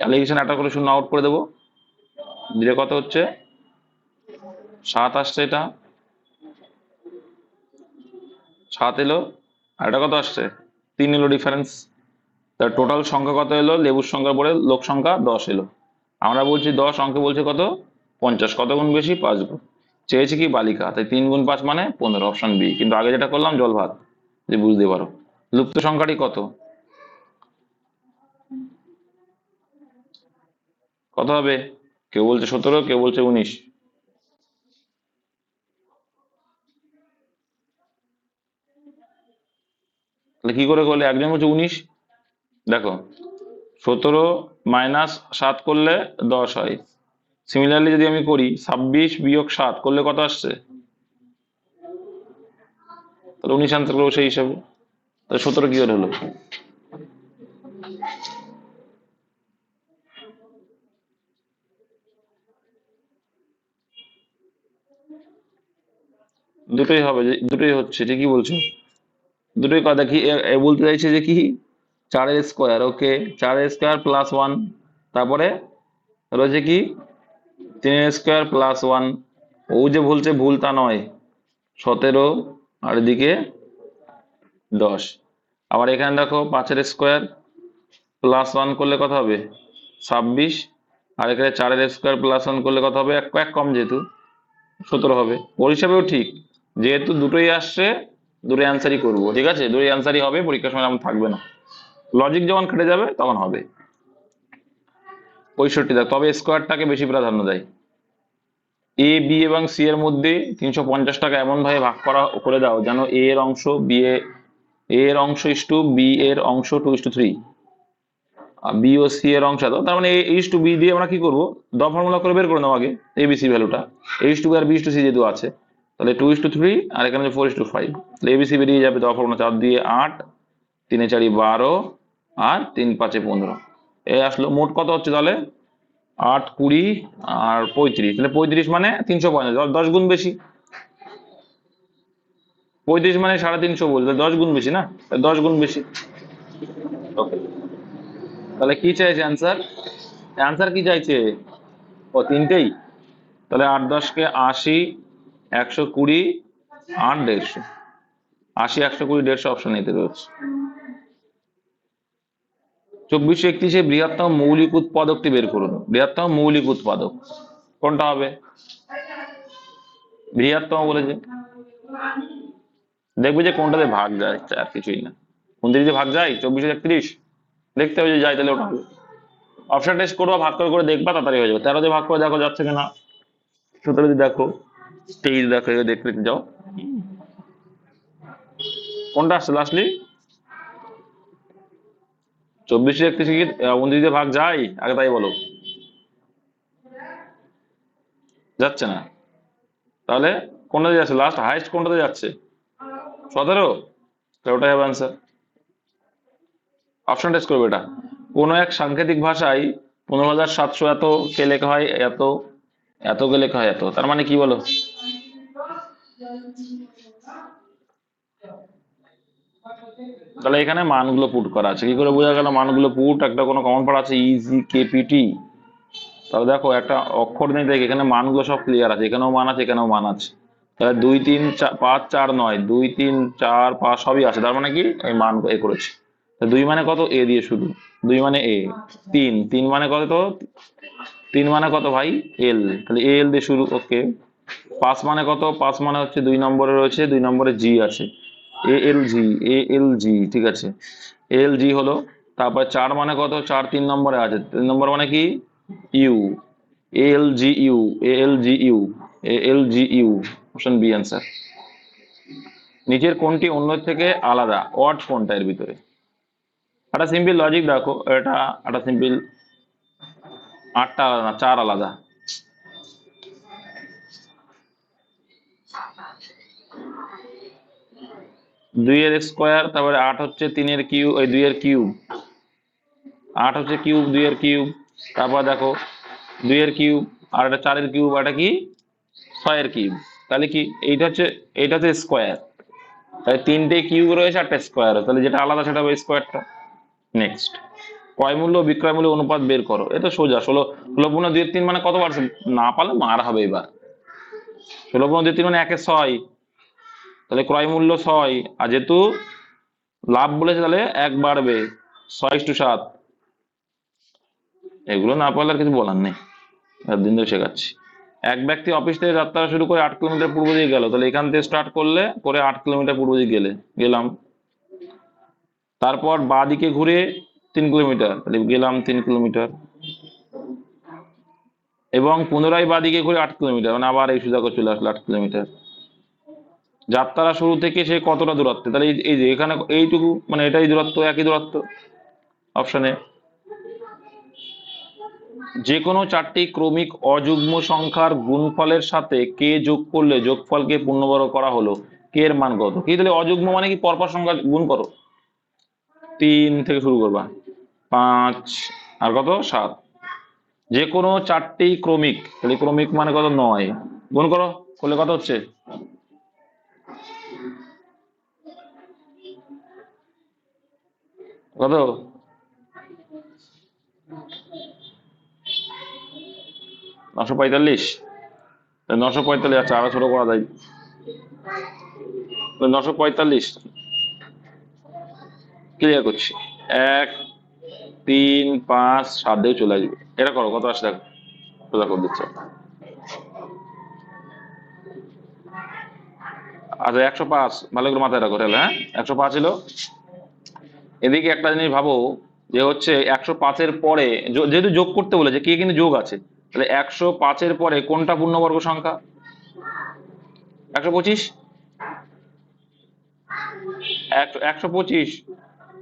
অ্যালিগেশন একটা করে শূন্য আউট করে দেবো, দিলে কত হচ্ছে? 7 আসছে, এটা 7 এলো। আর এটা কত আসছে? 3 এলো ডিফারেন্স। তার টোটাল সংখ্যা কত এলো? লেবুর সংখ্যার পরে লোক সংখ্যা 10 এলো। আমরা বলছি 10, অঙ্কে বলছে কত? 50। কত গুণ বেশি? 5 গুণ। চেয়েছে কি বালিকা, তাই 3 গুণ 5 মানে 15, অপশন বি। কিন্তু আগে যেটা করলাম জল ভাত। যে বুঝতে পারো। লুপ্ত সংখ্যাটি কত? কত হবে? কেউ বলছে 17, কেউ বলছে 19। তাহলে কি করে করলে? একজন বলছে 19। দেখো 17 - 7 করলে 10 হয়। সিমিলারলি যদি আমি করি 26 - 7 করলে কত আসছে? তাহলে 19 আনসার করবো সেই হিসাবে। তাহলে 17 কি করে হলো? দুটোই হবে, দুটোই হচ্ছে, ঠিকই বলছো। দুটোই কথা কি বলতে চাইছে যে কি, 4 স্কোয়ার, ওকে, 4 স্কোয়ার +1, তারপরে রয়েছে কি 3 স্কোয়ার +1। ও যে বলছে ভুল তা নয়, 17 আর এদিকে 10। আবার এখানে দেখো 5 স্কোয়ার +1 করলে কত হবে? 26। আর এখানে 4 স্কোয়ার +1 করলে কত হবে? এক এক কম যেহেতু 17 হবে। ওর হিসাবেও ঠিক, যেহেতু দুটোই আসছে দুটোই অ্যান্সারই করবো, ঠিক আছে, দুটোই অ্যান্সারই হবে, পরীক্ষার সময় এমন থাকবে না। লজিক যখন খেটে যাবে তখন হবে। 65 দেখ, তবে স্কোয়ারটাকে বেশি প্রাধান্য দেয়। এ বি এবং সি এর মধ্যে 350 টাকা এমন ভাবে ভাগ করে দাও যেন এ এর অংশ এর অংশ ইস টু বি এর অংশ 2:3, বি ও সি এর অংশ দাও। তার মানে এ ইস টু বি দিয়ে আমরা কি করবো, দ ফর্মুলা করে বের করে নেবো আগে এবিসি ভ্যালুটা। এ ইস টু বি আর বি ইস টু সি যেহেতু আছে, তাহলে 2:3 আর এখানে 4:5। তাহলে এবিসি বেরিয়ে যাবে, দ ফর্মুলা 4 দিয়ে 8, 3 এ 4 12 আর 3 5 15। এই আসলো। মোট কত হচ্ছে তাহলে? 8 20 আর 35। তাহলে 35 মানে 350, 10 গুণ বেশি। 35 মানে 350 বলতে 10 গুণ বেশি না, 10 গুণ বেশি। ওকে, তাহলে কি চাইছে অ্যান্সার? অ্যান্সার কি চাইছে? ও তিনটেই। তাহলে 8 10 কে 80, 120 আর 150। 80 120 150 অপশন নিতে রয়েছে। 2431 বৃহত্তম মৌলিক উৎপাদকটি বের করুন। বৃহত্তম মৌলিক উৎপাদক কোনটা হবে? বৃহত্তম বলেছে, দেখবে যে কোনটাতে ভাগ যায়, আর কিছুই না। 29 ভাগ যায় 24 31, দেখতে হবে যে যায় তাহলে ওটা হবে। অপশন টেস্ট করবো, ভাগ করে করে দেখবা, তাড়াতাড়ি হয়ে যাবে। 13 দিয়ে ভাগ করে দেখো যাচ্ছে কিনা, 17 দিয়ে দেখো, 23 দেখো, দেখতে যাও কোনটা আসছে লাস্টলি। 24 31 কি 29 দিয়ে ভাগ যায়? আগে তাই বলো। যাচ্ছে না, তাহলে কোনটা দিয়ে যাচ্ছে লাস্ট, হাইস্ট কোনটাতে যাচ্ছে? 17। ওটাই হবে অ্যান্সার। অপশন টেস্ট করবে এটা। কোনো এক সাংকেতিক ভাষায় 15,700 এত কে লেখা হয় এত, এত কে লেখা হয় এত, তার মানে কি বলো? তাহলে এখানে মানগুলো পুট করা আছে, কি করে বোঝা গেল মানগুলো পুট? একটা কোনো কমন পার্ট আছে ইজি কেপিটি। তাহলে দেখো একটা অক্ষর নেই, দেখ এখানে মানগুলো সব ক্লিয়ার আছে, এখানেও মান আছে, এখানেও মান আছে। তাহলে 2 3 5 4 9, 2 3 4 5 সবই আছে, তার মানে কি এই মান এ করেছে। 2 মানে কত? এ দিয়ে শুরু, 2 মানে এ। 3 3 মানে কত? 3 মানে কত ভাই? এল, তাহলে এল দিয়ে শুরু, ওকে। 5 মানে কত? 5 মানে হচ্ছে 2 নম্বরে রয়েছে, 2 নম্বরে জি আছে, এ এল জি, এ এল জি, ঠিক আছে, এল জি হলো। তারপর 4 মানে কত? 4 3 নম্বরে আছে, 3 নম্বর মানে কি? U, L G U, A L G U, A L G U, option B answer. নিচের কোনটি অন্য থেকে আলাদা? অড কোনটা এর ভিতরে? একটা সিম্পল লজিক দেখো, এটা একটা সিম্পল, 8টা আলাদা না, 4 আলাদা। 2 এর স্কোয়ার, তারপরে 8 হচ্ছে 3 এর কিউব, ওই 2 এর কিউব, 8 হচ্ছে কিউব, 2 এর কিউব। তারপর দেখো 2 এর কিউব, আর একটা 4 এর কিউব, আর একটা কি 6 এর কিউব। তাহলে কি এইটা হচ্ছে স্কোয়ার, তাহলে 3টে কিউব রয়েছে, 8টা স্কোয়ার, তাহলে যেটা আলাদা সেটা হবে স্কোয়ারটা। নেক্সট, ক্রয় মূল্য বিক্রয় মূল্য অনুপাত বের করো। এটা সোজা, 16 16 গুণ 2 3 মানে কত পারছে? না পারলে মার হবে এবার। 16 গুণ 2 3 মানে 1 এ 6, তাহলে ক্রয় মূল্য 6, আর যেহেতু লাভ বলেছে তাহলে 1 বাড়বে, 6:7। এগুলো না পারলে আর কিছু বলার নেই, দিন ধরে শেখাচ্ছি। এক ব্যক্তি অফিস থেকে যাত্রা শুরু করে 8 কিলোমিটার পূর্ব দিকে গেল, তাহলে এখান থেকে স্টার্ট করলে করে 8 কিলোমিটার পূর্ব দিকে গেলাম, তারপর বাঁ দিকে ঘুরে 3 কিলোমিটার, তাহলে গেলাম 3 কিলোমিটার, এবং পুনরায় বাঁ দিকে ঘুরে 8 কিলোমিটার, মানে আবার এই সুদা করে চলে আসলো 8 কিলোমিটার। যাত্রা শুরু থেকে সে কতটা দূরত্বে, তাহলে এই যে এখানে এইটুকু, মানে এটাই দূরত্ব, একই দূরত্ব। অপশনে যে কোনো 4টি ক্রমিক অযুগ্ম সংখ্যার গুণফলের সাথে কে যোগ করলে যোগফলকে পূর্ণবর্গ করা হলো, কে এর মান কত? কি তাহলে অযুগ্ম মানে কি পরপর সংখ্যা গুণ করো, 3 থেকে শুরু করবা, 5 আর কত 7। যে কোনো 4টি ক্রমিক, তাহলে ক্রমিক মানে কত 9, গুণ করো, করলে কত হচ্ছে, কত 945, 945, আচ্ছা আরো ছোট করা যায়, 945 ক্লিয়ার করছি, 1 3 5 7 দিয়ে চলে আসবে, এটা করো কত আসে দেখো, সোজা করে দিচ্ছ। আচ্ছা 105, ভালো করে মাথায় রাখো তাহলে, হ্যাঁ 105 ছিল। এদিকে একটা জিনিস ভাবো, যে হচ্ছে 105-এর পরে যেহেতু যোগ করতে বলেছে, কে কিন্তু যোগ আছে, তাহলে 105-এর পরে কোনটা পূর্ণবর্গ সংখ্যা, 125, 125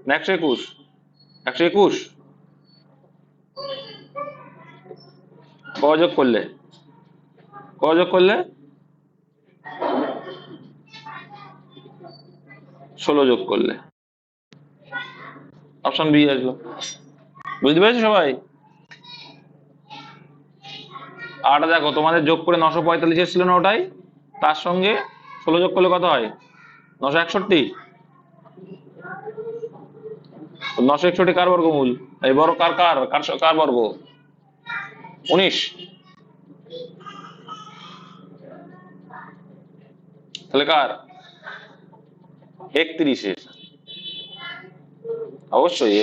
না 121, 121 যোগ করলে, যোগ করলে 16 যোগ করলে, অপশন বি আসলো। বুঝতে পেরেছো সবাই? আর দেখো তোমাদের যোগ করে 945 এসেছিল না, ওটাই তার সঙ্গে 16 যোগ করলে কত হয়, 961। 961 কার বর্গমূল, এই বড় কার কার কার কার বর্গ, 19, তাহলে কার 31-এর, অবশ্যই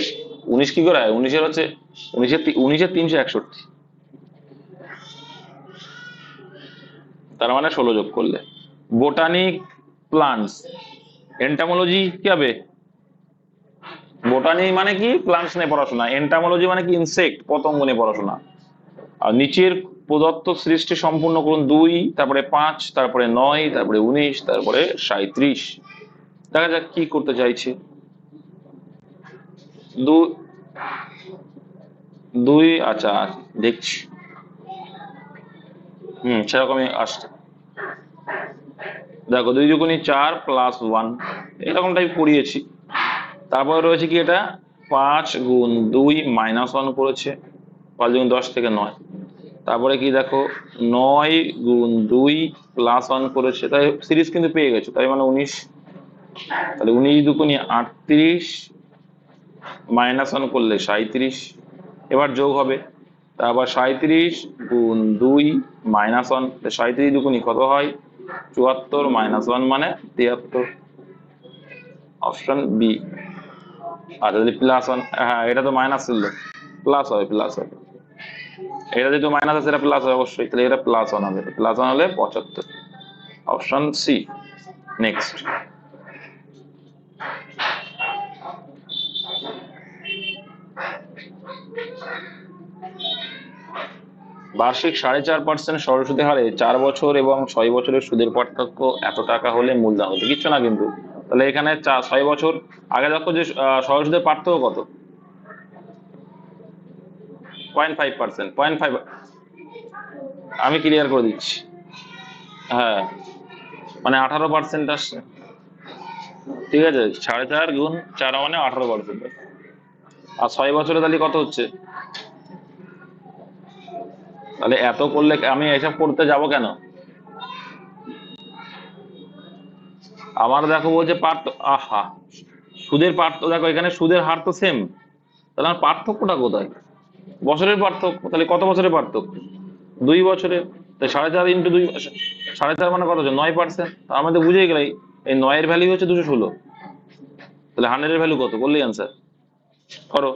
19 কি করে হয়, 19-এর হচ্ছে 19-এর 361, তার মানে 16 যোগ করলে। বোটানিক প্লান্টস, এন্টামোলজি কি হবে, বোটানি মানে কি প্লান্টস নিয়ে পড়াশোনা, এন্টামোলজি মানে কি ইনসেক্ট পতঙ্গ নিয়ে পড়াশোনা। আর নিচের প্রদত্ত সৃষ্টি সম্পূর্ণ করুন, 2, তারপরে 5, তারপরে 9, তারপরে 19, তারপরে 37। দেখা যাক কি করতে চাইছে। 2, আচ্ছা দেখছি, সেরকমই আসছে। দেখো 2 দুগুণে 4 প্লাস 1, এরকম টাইপ পড়িয়েছি। তারপরে রয়েছে কি এটা, 5 গুণ 2 মাইনাস 1 করেছে, 5 গুণ 10 থেকে 9। তারপরে কি দেখো 9 গুণ 2 প্লাস 1 করেছে, তাই সিরিজ কিন্তু পেয়ে গেছো, তাই মানে 19, তাহলে 19 দুগুণে 38 মাইনাস 1 করলে 37, এবার যোগ হবে। তারপর 37 গুণ 2 মাইনাস 1, 37 দুগুণে কত হয় 74, মাইনাস 1 মানে 73, অপশন বি। আচ্ছা যদি প্লাস 1, হ্যাঁ এটা তো মাইনাস ছিল, প্লাস হবে, প্লাস হবে, এটা যেহেতু মাইনাস আছে এটা প্লাস হবে অবশ্যই, তাহলে এটা প্লাস 1 হবে, প্লাস 1 হলে 75, অপশন সি। নেক্সট, বার্ষিক 4.5% সরল হারে 4 বছর এবং 6 বছরের সুদের পার্থক্য এত টাকা হলে মূলধন হতো, কিচ্ছু না কিন্তু। তাহলে এখানে 6 বছর আগে দেখো যে সরল সুদের পার্থক্য কত, 0.5%, 0.5, আমি ক্লিয়ার করে দিচ্ছি, হ্যাঁ মানে 18% আসছে, ঠিক আছে, 4.5 গুণ 4 মানে 18%, আর 6 বছরে তাহলে কত হচ্ছে, তাহলে এত করলে আমি এসব করতে যাব কেন, আমার দেখো বলছে আহা সুদের পার্থক্য, দেখো এখানে সুদের হার তো সেম, তাহলে আমার পার্থক্যটা কোথায়, বছরের পার্থক্য, তাহলে কত বছরের পার্থক্য, 2 বছরের, তাই 4.5 ইন্টু 2, 4.5 মানে কত হচ্ছে 9%, আমাদের বুঝে গেলে এই 9-এর ভ্যালু হচ্ছে 216, তাহলে 100-এর ভ্যালু কত বললেই অ্যান্সার, করো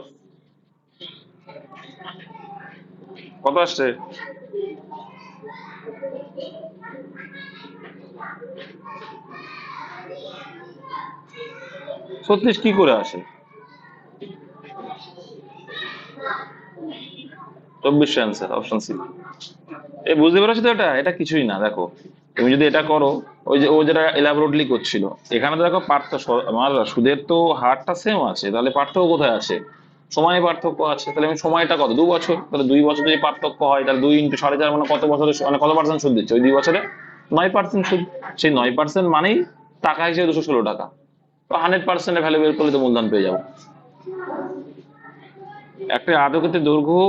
কত আসছে, 36 কি করে আসে, 24 অ্যান্সার, অপশন সি। এই বুঝতে পেরেছো তো? এটা এটা কিছুই না, দেখো তুমি যদি এটা করো, ওই যে ও যেটা এলাবোরেটলি করছিল, এখানে তো দেখো আমার সুদের তো হারটা সেম আছে, তাহলে পার্থক্য কোথায় আছে? সময় পার্থক্য আছে। তাহলে আমি সময়টা কত, 2 বছর, তাহলে 2 বছর যদি পার্থক্য হয়, তাহলে 2 × 4.5 মানে কত বছরে, মানে কত পার্সেন্ট সুদ দিচ্ছে ওই 2 বছরে? 9% সুদ। সেই 9% মানেই টাকা হিসেবে 216 টাকা। তো 100%-এর ভ্যালু বের করলে তো মূলধন পেয়ে যাবো। একটা আয়তক্ষেত্রের দৈর্ঘ্য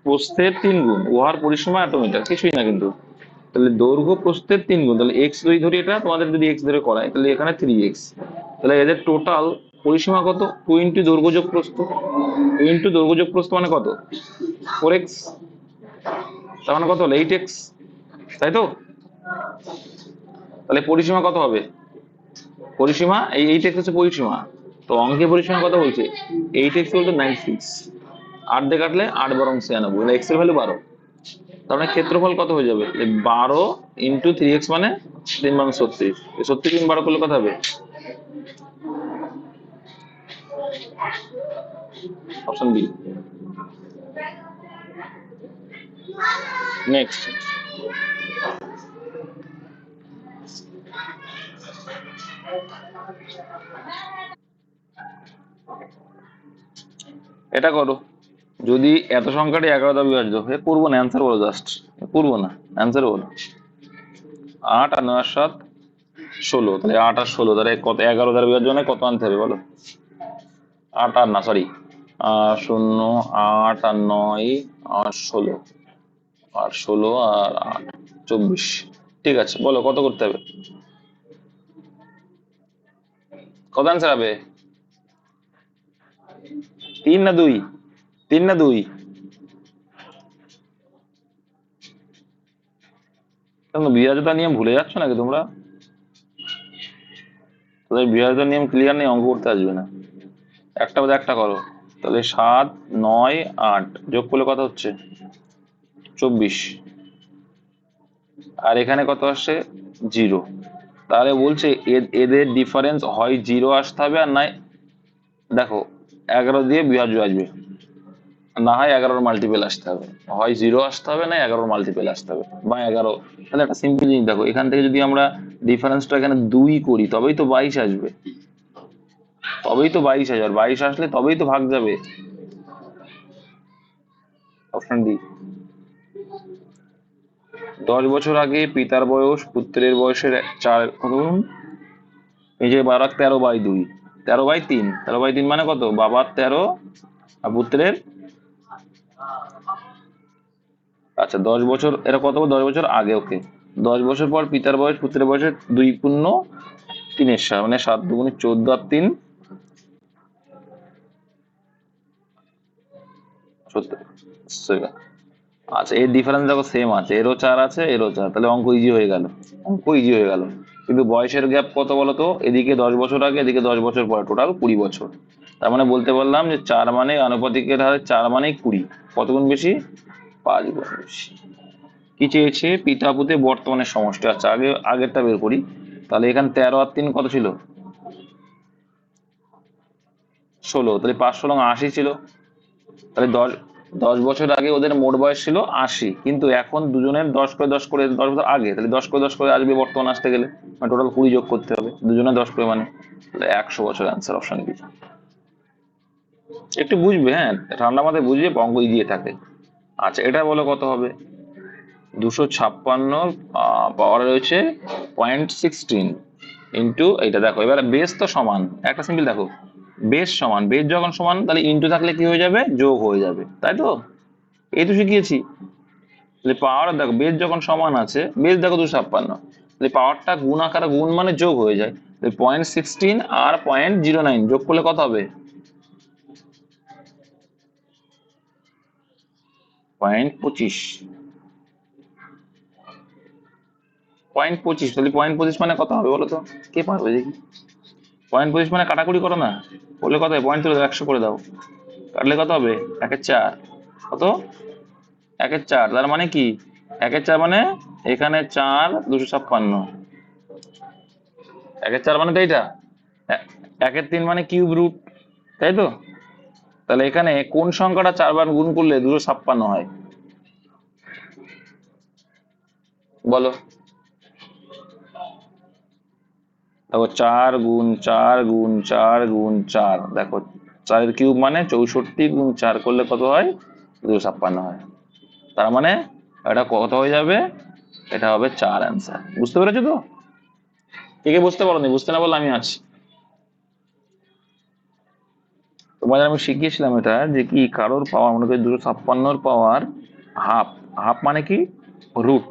প্রস্থের 3 গুণ, উহার পরিসীমা এত মিটার, কিছুই না কিন্তু। তাহলে দৈর্ঘ্য প্রস্থের 3 গুণ, তাহলে এক্স যদি ধরি, এটা তোমাদের যদি এক্স ধরে করায়, তাহলে এখানে 3x। তাহলে এদের টোটাল পরিসীমা কত? 2 × দৈর্ঘ্য যোগ প্রস্থ। 2 × দৈর্ঘ্য যোগ প্রস্থ মানে কত? 4x। তার মানে কত হলো? 8x, তাই তো? তাহলে পরিসীমা কত হবে? পরিসীমা এই 8x হচ্ছে পরিসীমা। তো অঙ্কের পরিসীমা কত বলছে? 8x বলতে 96। 8 দিয়ে কাটলে 8 বরং 96, এক্স এর ভ্যালু 12। তার মানে ক্ষেত্রফল কত হয়ে যাবে? 12 × 3x মানে 3 × 36। 36 × 12 করলে কত হবে? Option B. নেক্সট, এটা করো। যদি এত সংখ্যাটি 11 দ্বারা বিভাজ্য, করবো না, অ্যান্সার বলো, জাস্ট করবো না, অ্যান্সার বলো। 8 আর 9 আর 7 16, তাহলে 8 আর 16 তাহলে কত? 11 দ্বারা বিভাজ্য মানে কত আনতে হবে বলো? 8 আর না, সরি, 0, 8 আর 9 আর 16, আর 16 আর 8 24। ঠিক আছে, বলো কত করতে হবে? কত অ্যান্সার হবে? 3 না 2? 3 না 2? বিভাজ্যতার নিয়ম ভুলে যাচ্ছ নাকি তোমরা? তাদের বিভাজ্যতার নিয়ম ক্লিয়ার নেই, অঙ্ক করতে আসবে না। একটা বাদে একটা করো। তাহলে 7, 9, 8 যোগ করলে কত হচ্ছে? 24। আর এখানে কত আসছে? 0। তাহলে বলছে এদের ডিফারেন্স হয় 0 আসতে হবে, আর নাই দেখো 11 দিয়ে বিভাজ্য আসবে, না হয় 11-র মাল্টিপেল আসতে হবে। হয় 0 আসতে হবে, না 11-র মাল্টিপেল আসতে হবে, বা 11। তাহলে একটা সিম্পল জিনিস দেখো, এখান থেকে যদি আমরা ডিফারেন্সটা এখানে 2 করি, তবেই তো 22 আসবে, তবেই তো 22 আসবে। আর 22 আসলে তবেই তো ভাগ যাবে। Option D. 10 বছর আগে পিতার বয়স পুত্রের বয়সের 4 কত গুণ? এই যে 13/2, 13/3, 13/3 মানে কত? বাবার 13 আর পুত্রের, আচ্ছা 10 বছর, এটা কত? 10 বছর আগে, ওকে। 10 বছর পর পিতার বয়স পুত্রের বয়সের 2 × 3 মানে 7×2 = 14 আর 3 70। আচ্ছা, এর ডিফারেন্স দেখো সেম আছে, এরও 4 আছে, এরও 4, তাহলে অঙ্ক ইজি হয়ে গেল, অঙ্ক ইজি হয়ে গেল। কিন্তু বয়সের গ্যাপ কত বলতো? এদিকে 10 বছর আগে, এদিকে 10 বছর পরে, টোটাল 20 বছর। তার মানে বলতে পারলাম যে 4 মানে আনুপাতিকের হারে 4 মানেই 20। কত গুণ বেশি? 5 গুণ বেশি। কি চেয়েছে? পিতা পুত্রের বর্তমানের সমষ্টি। আচ্ছা, আগেরটা বের করি। তাহলে এখানে 13 আর 3 কত ছিল? 16, তাহলে 5 16 80 ছিল। তাহলে 10 বছর আগে ওদের মোট বয়স ছিল 80, কিন্তু এখন দুজনের 10 করে 10 করে, 10 বছর আগে, তাহলে 10 করে 10 করে আসবে বর্তমান আসতে গেলে, মানে টোটাল 20 যোগ করতে হবে, দুজনে 10 করে, মানে 100 বছর। Answer option B. একটু বুঝবে, হ্যাঁ, ঠান্ডা মাথায় বুঝবে, অঙ্ক দিয়ে থাকে। আচ্ছা, এটা বলো কত হবে? 256 পাওয়ার রয়েছে 0.16 ইন্টু, এইটা দেখো এবার বেস তো সমান, একটা সিম্পল দেখো, বেস সমান, বেস যখন সমান তাহলে ইন্টু থাকলে কি হয়ে যাবে? যোগ হয়ে যাবে, তাই তো? এই তো শিখিয়েছি। তাহলে পাওয়ার দেখো, বেস যখন সমান আছে, বেস দেখো 256, তাহলে পাওয়ারটা গুণ আকারে গুণ মানে যোগ হয়ে যায়। 0.16 আর 0.09 যোগ করলে কত হবে? 0.25। 0.25, তাহলে 0.25 মানে কত হবে বলো তো? কে পারবে দেখি? 0.25 মানে কাটাকুটি করো না, বললে কত হবে? পয়েন্ট তুলে 100 করে দাও, কাটলে কত হবে? 1/4। কত? 1/4, তার মানে কি? 1/4 মানে এখানে 4, 256, 1/4 মানে তো এইটা, 1/3 মানে কিউব রুট, তাই তো? তাহলে এখানে কোন সংখ্যাটা 4 বার গুণ করলে 256 হয়? বলো। দেখো 4 গুণ 4 গুণ 4 গুণ 4, দেখো 4 কিউব মানে 64, গুণ 4 করলে কত হয়? 256 হয়। তার মানে এটা কত হয়ে যাবে? এটা হবে 4 অ্যান্সার। বুঝতে পেরেছো তো? কে কে বুঝতে পারোনি? বুঝতে না বললে আমি আছি। তোমাদের আমি শিখিয়েছিলাম এটা, যে কি কারোর পাওয়ার, মনে করি 256 পাওয়ার হাফ। হাফ মানে কি? রুট।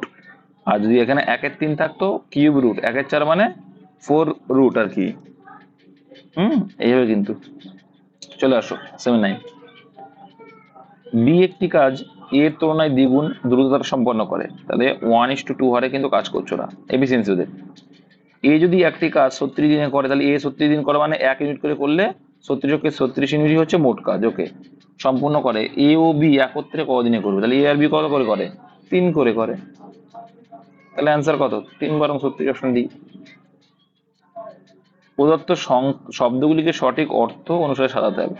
আর যদি এখানে 1-এর 3 থাকতো, কিউব রুট। 1-এর 4 মানে 4 রুট আর কি। এইভাবে কিন্তু। চলে আসো 79। বি একটি কাজ এর তুলনায় দ্বিগুণ দ্রুততার সম্পন্ন করে, তাহলে 1:2 হারে কিন্তু কাজ করছো না, এফিসিয়েন্সি ওদের। এ যদি একটি কাজ 36 দিনে করে, তাহলে এ 36 দিন করে মানে 1 ইউনিট করে করলে 36 হচ্ছে মোট কাজ। ওকে, সম্পূর্ণ করে। এ ও বি একত্রে কদিনে করবে? তাহলে এ আর বি কত করে করে? 3 করে করে। তাহলে অ্যান্সার কত? 3 × 36, অপশন ডি। প্রদত্ত শব্দগুলিকে সঠিক অর্থ অনুসারে সাজাতে হবে,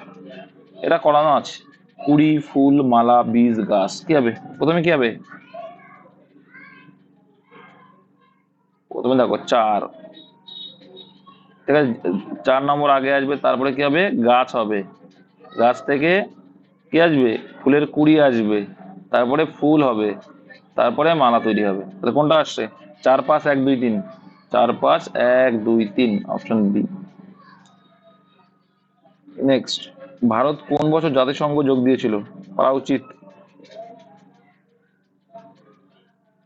এটা করানো আছে। কুড়ি, ফুল, মালা, বীজ, গাছ। কি হবে প্রথমে? কি হবে প্রথমে? দেখো 4, ঠিক আছে, 4 নম্বর আগে আসবে, তারপরে কি হবে? গাছ হবে। গাছ থেকে কি আসবে? ফুলের কুড়ি আসবে, তারপরে ফুল হবে, তারপরে মালা তৈরি হবে। তাহলে কোনটা আসছে? 4, 5, 1, 2, 3। 4, 5, 1, 2, 3, অপশন বি। নেক্সট, ভারত কোন বছর জাতিসংঘ যোগ দিয়েছিল? পারা উচিত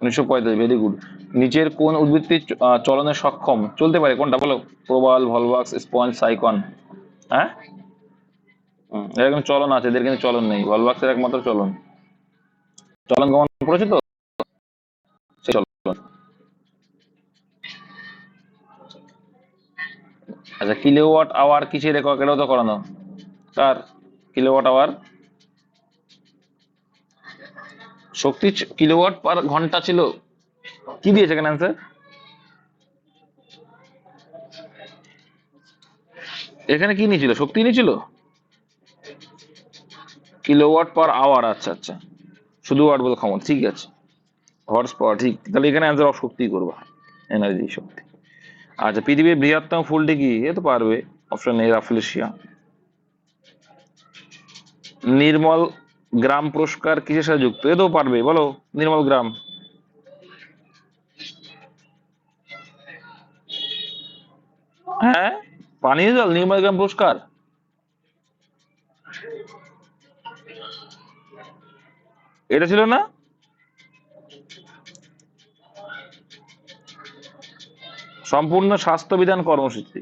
1945। Very good. নিচের কোন উদ্ভিদটি চলনে সক্ষম? চলতে পারে, কোনটা বলো? প্রবাল, ভলভাক্স, স্পঞ্জ, সাইকন। হ্যাঁ, এর কিন্তু চলন আছে, এদের কিন্তু চলন নেই। ভলভাক্সের একমাত্র চলন। চলন গমন পড়েছে তো? সেই চলন। আচ্ছা, কিলোওয়াট আওয়ার কিসের একক? এটাও তো করানো। কার? কিলোওয়াট আওয়ার শক্তি কিলোওয়াট পার ঘন্টা ছিল। কি দিয়েছে এখানে অ্যান্সার? এখানে কি নিয়েছিল? শক্তি নিয়েছিল। কিলোওয়াট পার আওয়ার, আচ্ছা আচ্ছা, শুধু ওয়াট বলে ক্ষমতা, ঠিক আছে। হর্স পাওয়ার, ঠিক। তাহলে এখানে অ্যান্সার শক্তি করবা, এনার্জি, শক্তি। আচ্ছা, পৃথিবীর বৃহত্তম ফুলটি কি? এ তো পারবে, অপশন এ রাফলেশিয়া। নির্মল গ্রাম পুরস্কার কিসের সাথে যুক্ত? এ তো পারবে, বলো। নির্মল গ্রাম। হ্যাঁ, পানীয় জল নির্মল গ্রাম পুরস্কার। এটা ছিল না? সম্পূর্ণ স্বাস্থ্যবিধান কর্মসূচি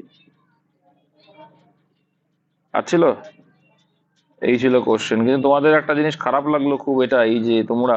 আর ছিল। এই ছিল কোশ্চেন। কিন্তু তোমাদের একটা জিনিস খারাপ লাগলো খুব, এটা এই যে তোমরা